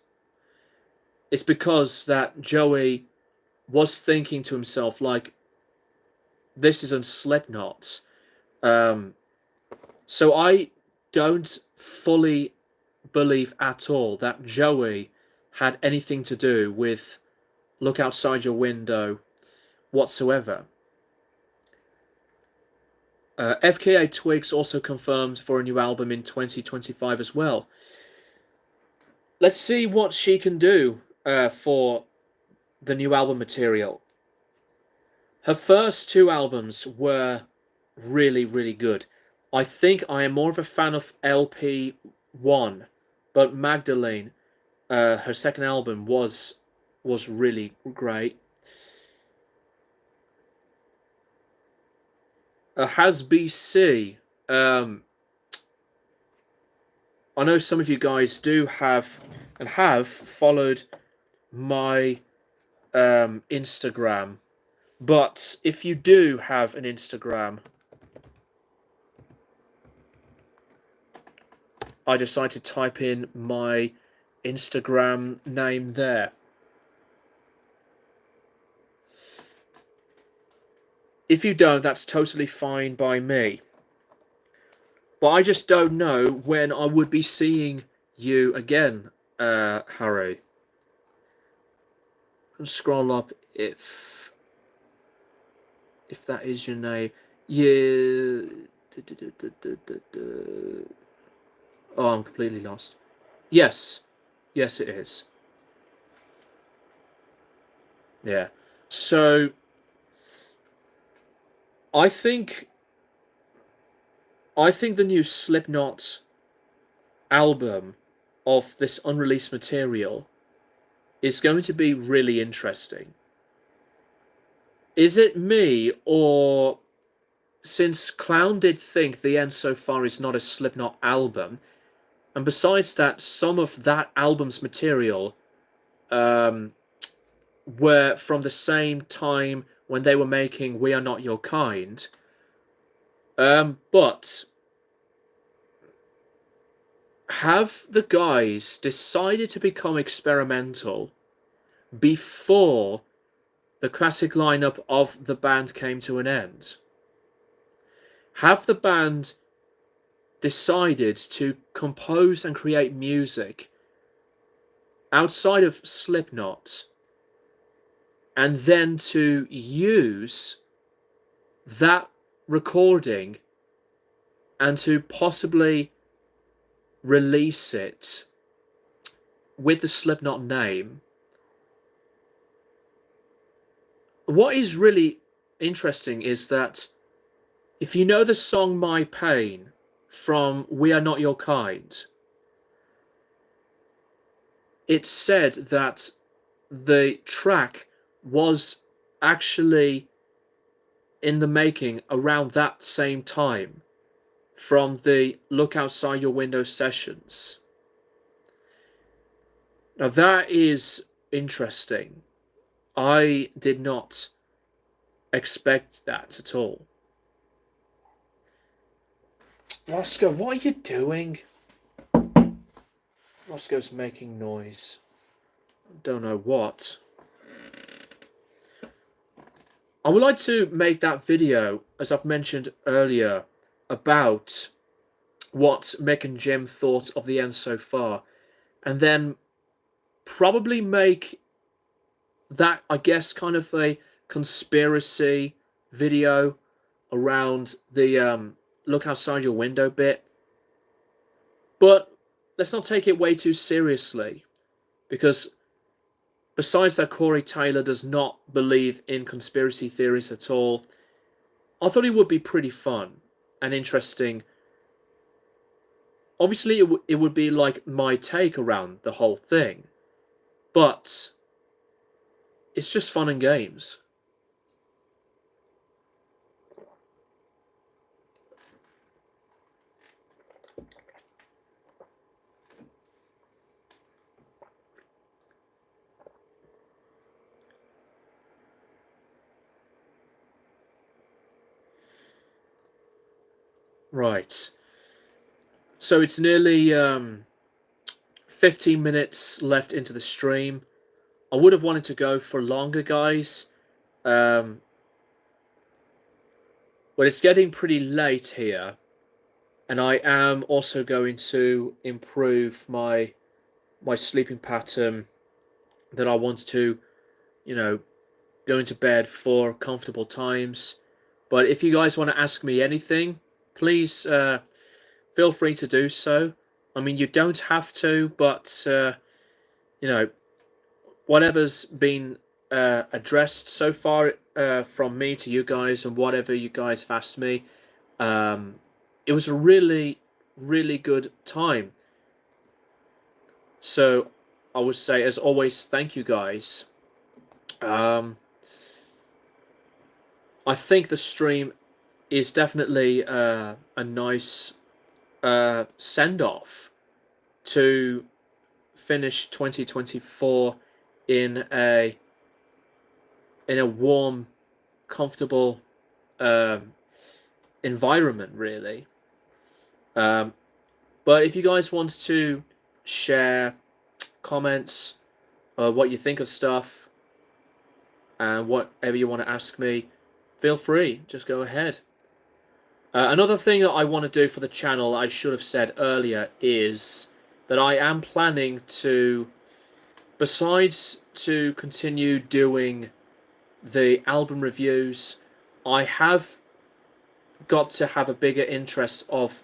It's because that Joey was thinking to himself, like, this isn't Slipknot. So I don't fully believe at all that Joey had anything to do with Look Outside Your Window whatsoever. FKA Twigs also confirmed for a new album in 2025 as well. Let's see what she can do for the new album material. Her first two albums were really, really good. I think I am more of a fan of LP1, but Magdalene, her second album, was really great. Has BC. I know some of you guys do have and have followed my Instagram, but if you do have an Instagram, I decided to type in my Instagram name there. If you don't, that's totally fine by me. But I just don't know when I would be seeing you again, Harry. Can scroll up if that is your name. Yeah. Oh, I'm completely lost. Yes. Yes, it is. Yeah. So, I think the new Slipknot album of this unreleased material is going to be really interesting. Is it me, or since Clown did think The End So Far is not a Slipknot album, and besides that, some of that album's material were from the same time when they were making We Are Not Your Kind. But have the guys decided to become experimental before the classic lineup of the band came to an end? Have the band decided to compose and create music outside of Slipknot and then to use that recording and to possibly release it with the Slipknot name? What is really interesting is that if you know the song My Pain from We Are Not Your Kind, it's said that the track was actually in the making around that same time from the Look Outside Your Window sessions. Now that is interesting. I did not expect that at all. Roscoe, what are you doing? Roscoe's making noise. I don't know what. I would like to make that video, as I've mentioned earlier, about what Mick and Jim thought of the end so far, and then probably make that, I guess, kind of a conspiracy video around the Look Outside Your Window bit. But let's not take it way too seriously, because besides that Corey Taylor does not believe in conspiracy theories at all, I thought it would be pretty fun and interesting. Obviously, it would be like my take around the whole thing, but it's just fun and games. Right. So it's nearly 15 minutes left into the stream. I would have wanted to go for longer, guys. But it's getting pretty late here. And I am also going to improve my sleeping pattern, that I want to, go into bed for comfortable times. But if you guys want to ask me anything, please feel free to do so. I mean, you don't have to, but whatever's been addressed so far from me to you guys, and whatever you guys have asked me, it was a really, really good time. So I would say, as always, thank you guys. I think the stream is definitely a nice send-off to finish 2024 in a warm, comfortable environment, really. But if you guys want to share comments, what you think of stuff, and whatever you want to ask me, feel free, just go ahead. Another thing that I want to do for the channel, I should have said earlier, is that I am planning to, besides to continue doing the album reviews, I have got to have a bigger interest of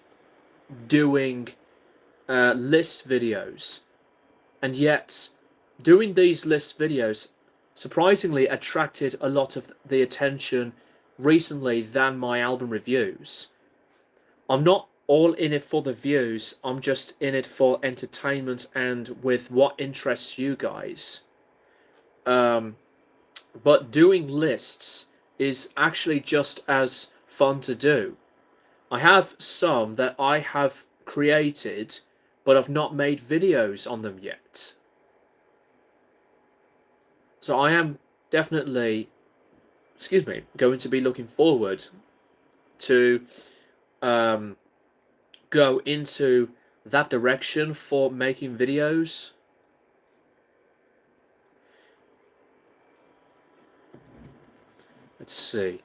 doing list videos. And yet, doing these list videos surprisingly attracted a lot of the attention recently than my album reviews. I'm not all in it for the views, I'm just in it for entertainment and with what interests you guys. But doing lists is actually just as fun to do. I have some that I have created, but I've not made videos on them yet. So I am definitely, going to be looking forward to go into that direction for making videos. Let's see.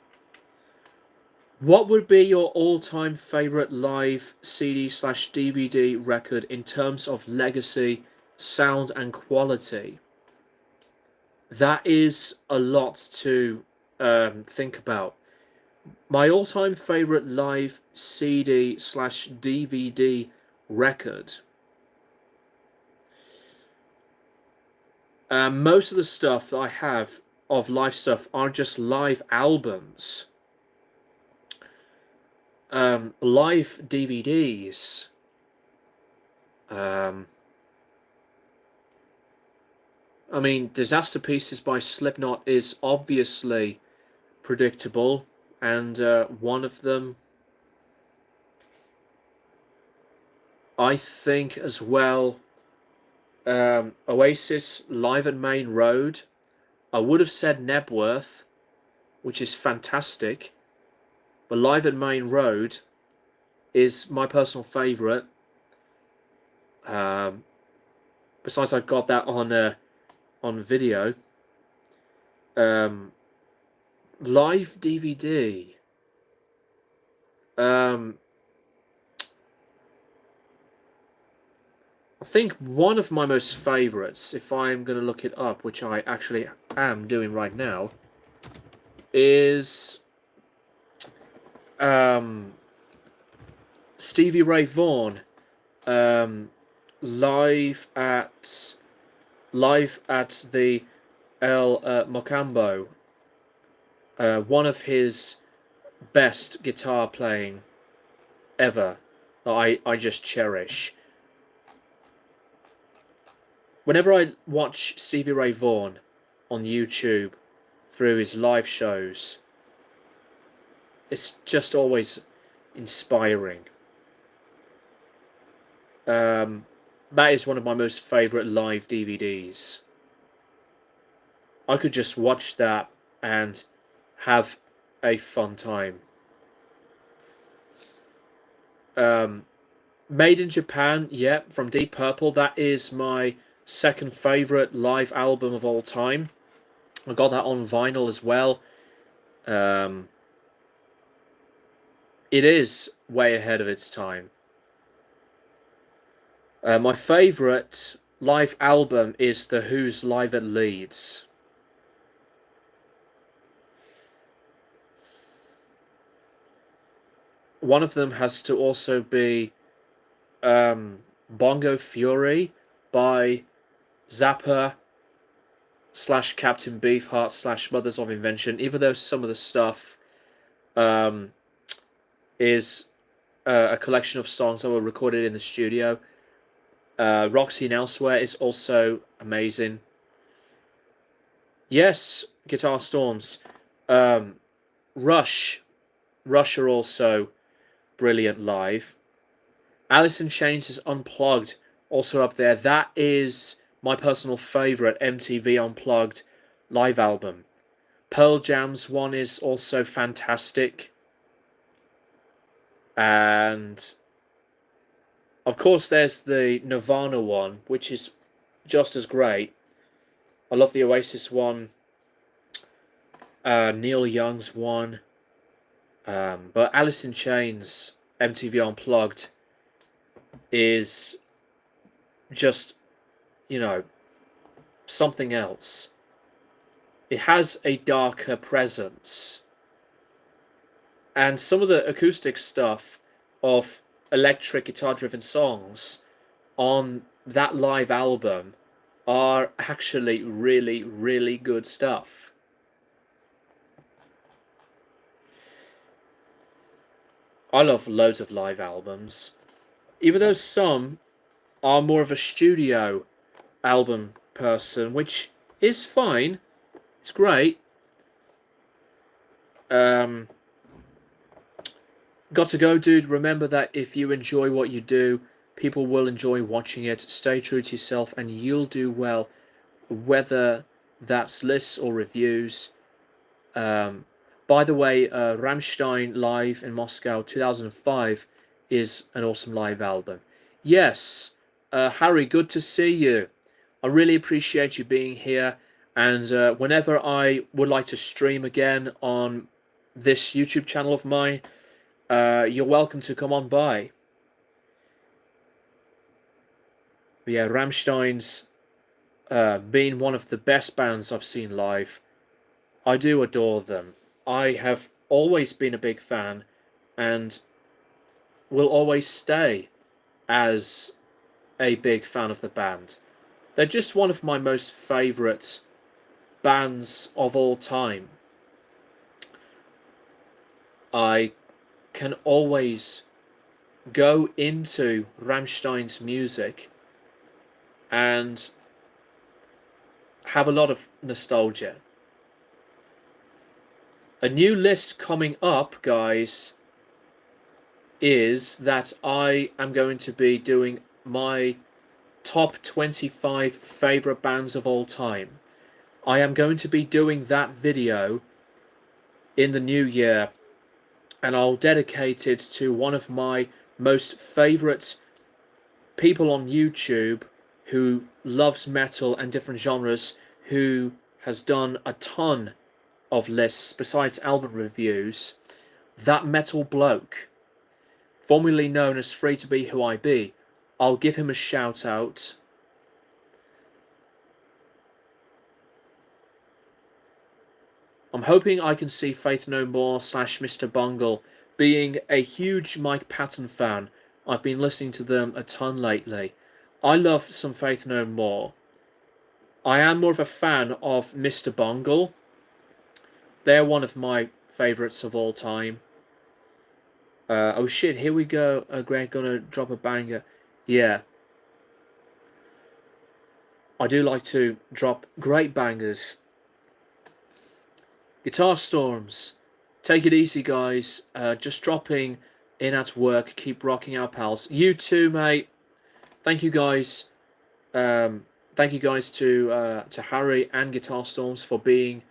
What would be your all-time favorite live CD/DVD record in terms of legacy, sound, and quality? That is a lot to think about. My all-time favorite live CD/DVD record. Most of the stuff that I have of live stuff are just live albums. Live DVDs. I mean, Disaster Pieces by Slipknot is obviously predictable, and one of them, I think, as well, Oasis Live at Main Road. I would have said Nebworth, which is fantastic, but Live at Main Road is my personal favourite. Besides, I've got that on video. Live DVD. I think one of my most favourites, if I'm going to look it up, which I actually am doing right now, is Stevie Ray Vaughan, live at the El Mocambo. One of his best guitar playing ever that I just cherish. Whenever I watch Stevie Ray Vaughan on YouTube through his live shows, it's just always inspiring. That is one of my most favourite live DVDs. I could just watch that and have a fun time. Made in Japan, yeah, from Deep Purple. That is my second favourite live album of all time. I got that on vinyl as well. It is way ahead of its time. My favourite live album is The Who's Live at Leeds. One of them has to also be Bongo Fury by Zappa / Captain Beefheart / Mothers of Invention, even though some of the stuff is a collection of songs that were recorded in the studio. Roxy and Elsewhere is also amazing. Yes, Guitar Storms. Rush are also brilliant live. Alice in Chains is Unplugged, also up there. That is my personal favourite MTV Unplugged live album. Pearl Jam's one is also fantastic. And of course there's the Nirvana one, which is just as great. I love the Oasis one. Neil Young's one. But Alice in Chains MTV Unplugged is just, you know, something else. It has a darker presence. And some of the acoustic stuff of electric guitar-driven songs on that live album are actually really, really good stuff. I love loads of live albums. Even though some are more of a studio album person, which is fine. It's great. Got to go, dude. Remember that if you enjoy what you do, people will enjoy watching it. Stay true to yourself and you'll do well, whether that's lists or reviews. By the way, Rammstein Live in Moscow 2005 is an awesome live album. Yes, Harry, good to see you. I really appreciate you being here. And whenever I would like to stream again on this YouTube channel of mine, you're welcome to come on by. But yeah, Rammstein's been one of the best bands I've seen live. I do adore them. I have always been a big fan and will always stay as a big fan of the band. They're just one of my most favourite bands of all time. I can always go into Rammstein's music and have a lot of nostalgia. A new list coming up, guys, is that I am going to be doing my top 25 favourite bands of all time. I am going to be doing that video in the new year, and I'll dedicate it to one of my most favourite people on YouTube who loves metal and different genres, who has done a ton of lists besides album reviews. That metal bloke, formerly known as Free to Be Who I Be, I'll give him a shout out. I'm hoping I can see Faith No More / Mr. Bungle. Being a huge Mike Patton fan, I've been listening to them a ton lately. I love some Faith No More. I am more of a fan of Mr. Bungle. They're one of my favourites of all time. Oh shit, here we go. Greg gonna drop a banger. Yeah. I do like to drop great bangers. Guitar Storms. Take it easy, guys. Just dropping in at work. Keep rocking our pals. You too, mate. Thank you, guys. Thank you, guys, to Harry and Guitar Storms for being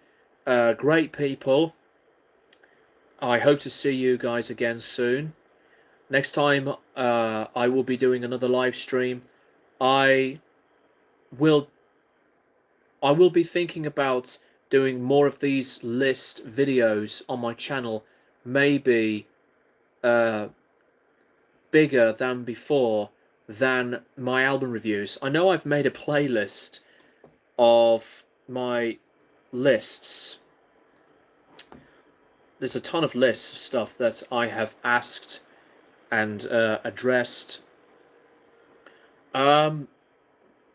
great people. I hope to see you guys again soon. Next time, I will be doing another live stream. I will be thinking about doing more of these list videos on my channel, maybe bigger than before than my album reviews. I know I've made a playlist of my lists. There's a ton of lists of stuff that I have asked and addressed. But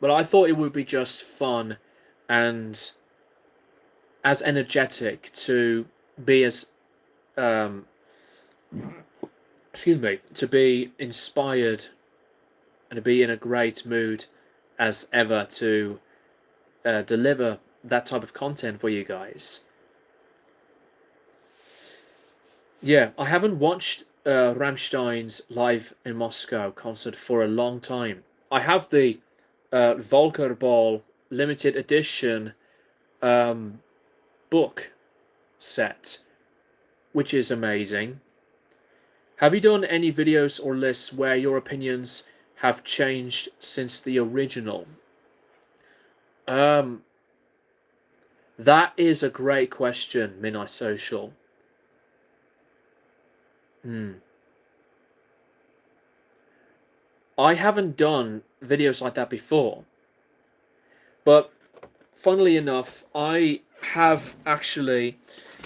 I thought it would be just fun and as energetic to be as excuse me, to be inspired and to be in a great mood as ever to deliver that type of content for you guys. Yeah, I haven't watched Rammstein's Live in Moscow concert for a long time. I have the Volker Ball limited edition book set, which is amazing. Have you done any videos or lists where your opinions have changed since the original? That is a great question, Midnight Social. I haven't done videos like that before, but funnily enough, I have actually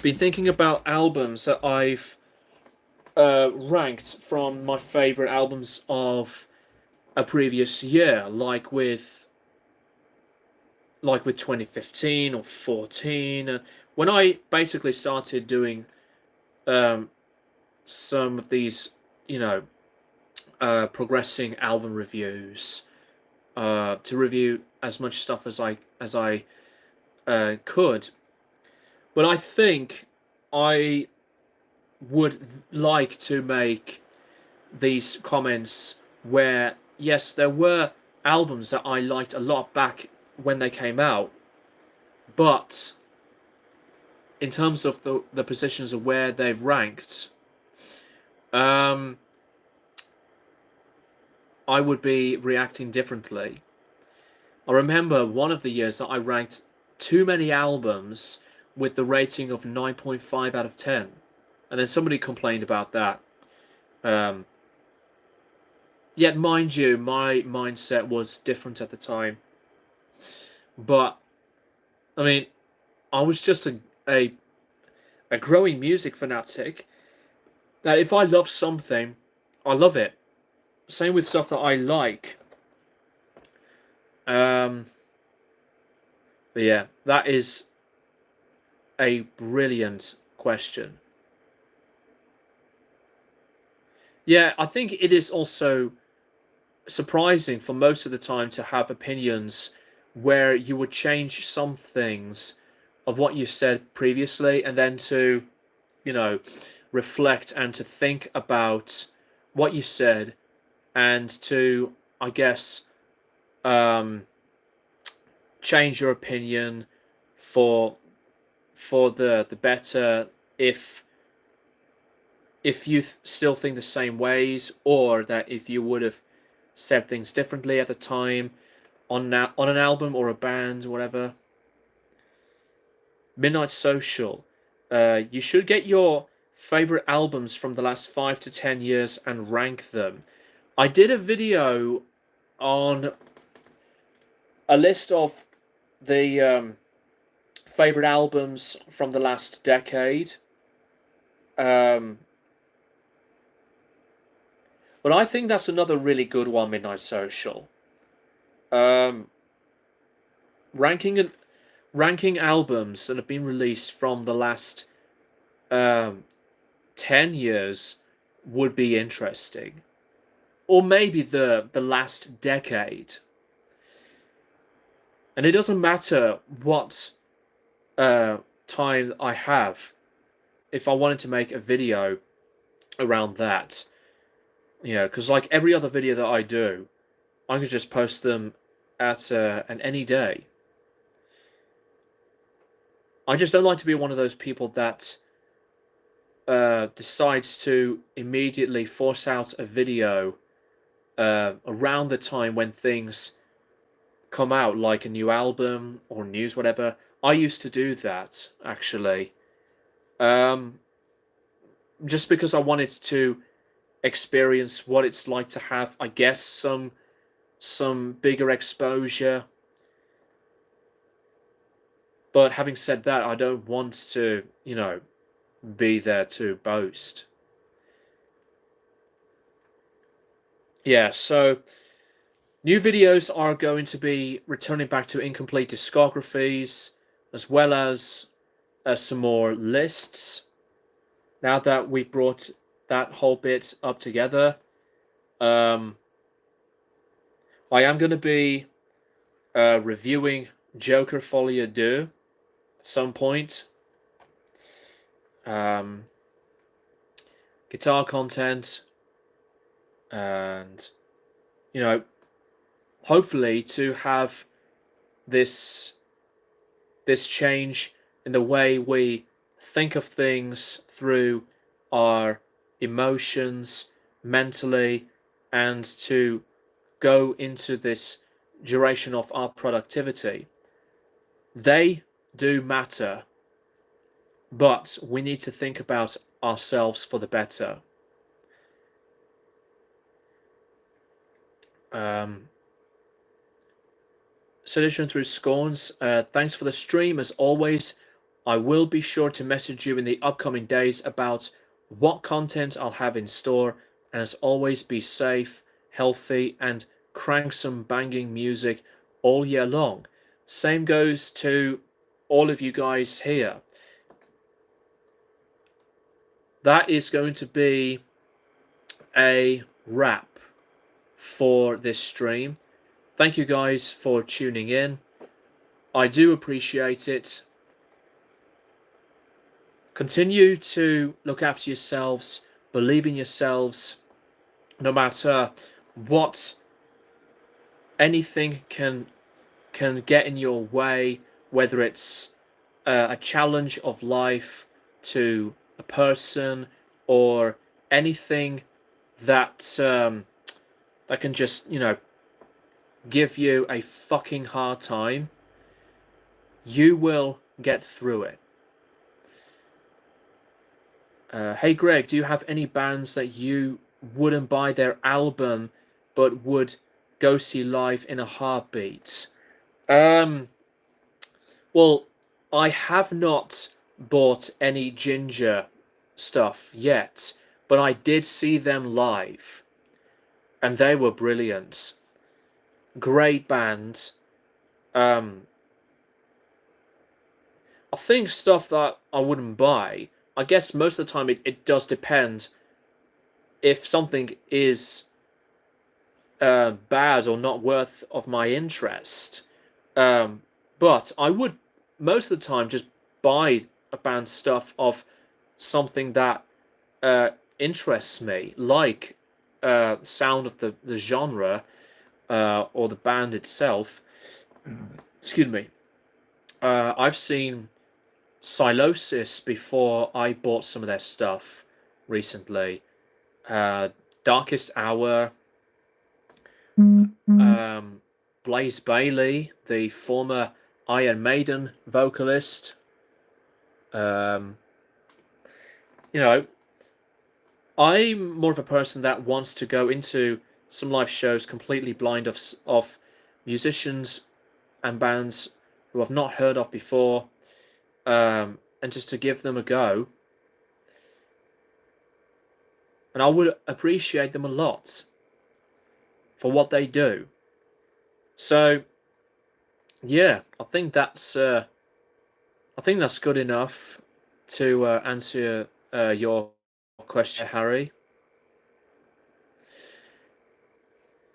been thinking about albums that I've ranked from my favourite albums of a previous year, like with 2015 or 14, when I basically started doing some of these, progressing album reviews, to review as much stuff as I could. But I think I would like to make these comments where, yes, there were albums that I liked a lot back when they came out, but in terms of the positions of where they've ranked, I I would be reacting differently. I remember one of the years that I ranked too many albums with the rating of 9.5 out of 10. And then somebody complained about that. Um, Yet, mind you, my mindset was different at the time. But, I mean, I was just a, a growing music fanatic that if I love something, I love it. Same with stuff that I like. Um, but yeah, that is a brilliant question. Yeah, I think it is also surprising for most of the time to have opinions where you would change some things of what you said previously and then to, you know, reflect and to think about what you said and to, I guess, um, change your opinion for the better if you still think the same ways, or that if you would have said things differently at the time on an album or a band or whatever. Midnight Social. You should get your favorite albums from the last 5 to 10 years and rank them. I did a video on a list of the favorite albums from the last decade. Um, but I think that's another really good one, Midnight Social. Um, ranking ranking albums that have been released from the last um, 10 years would be interesting. Or maybe the last decade. And it doesn't matter what time I have. If I wanted to make a video around that, because like every other video that I do, I could just post them at an any day. I just don't like to be one of those people that decides to immediately force out a video around the time when things come out, like a new album or news, whatever. I used to do that, actually. Um, just because I wanted to experience what it's like to have, I guess, some bigger exposure. But having said that, I don't want to, be there to boast. Yeah, so new videos are going to be returning back to incomplete discographies, as well as some more lists. Now that we've brought that whole bit up together, I am going to be reviewing Joker Folie 2 at some point. Guitar content, and hopefully to have this change in the way we think of things through our emotions mentally, and to go into this duration of our productivity. They do matter, but we need to think about ourselves for the better. Sedition through Scorns, thanks for the stream as always. I will be sure to message you in the upcoming days about what content I'll have in store, and as always, be safe, healthy, and crank some banging music all year long. Same goes to all of you guys here. That is going to be a wrap for this stream. Thank you guys for tuning in. I do appreciate it. Continue to look after yourselves, believe in yourselves, no matter what anything can get in your way, whether it's a challenge of life to a person, or anything that that can just, you know, give you a fucking hard time, you will get through it. Hey Greg, do you have any bands that you wouldn't buy their album but would go see live in a heartbeat? Well, I have not bought any Ginger stuff yet, but I did see them live, and they were brilliant. Great band. Um, I think stuff that I wouldn't buy. I guess most of the time it does depend if something is bad or not worth of my interest. But I would most of the time just buy a band's stuff of something that interests me, like sound of the genre or the band itself. Excuse me. I've seen Silosis before I bought some of their stuff recently. Darkest Hour, Blaze Bayley, the former Iron Maiden vocalist. You know, I'm more of a person that wants to go into some live shows completely blind of musicians and bands who I've not heard of before, and just to give them a go. And I would appreciate them a lot for what they do. So, yeah, I think that's good enough to answer your question, Harry.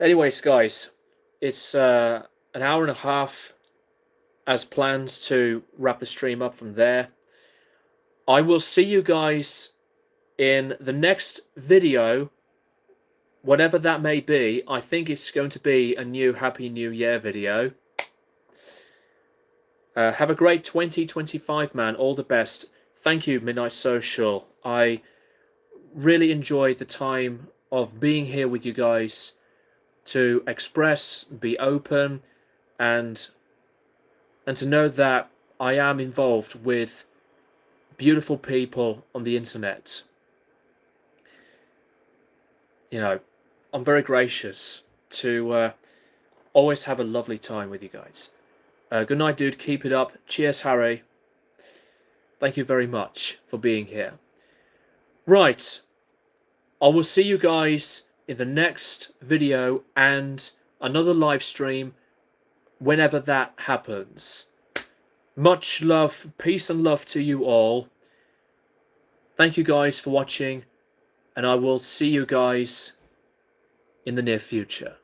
Anyways, guys, it's an hour and a half as planned to wrap the stream up from there. I will see you guys in the next video, whatever that may be. I think it's going to be a new Happy New Year video. Have a great 2025, man. All the best. Thank you, Midnight Social. I really enjoyed the time of being here with you guys to express, be open, and to know that I am involved with beautiful people on the internet. You know, I'm very gracious to always have a lovely time with you guys. Good night, dude. Keep it up. Cheers, Harry. Thank you very much for being here. Right. I will see you guys in the next video and another live stream whenever that happens. Much love, peace and love to you all. Thank you guys for watching, and I will see you guys in the near future.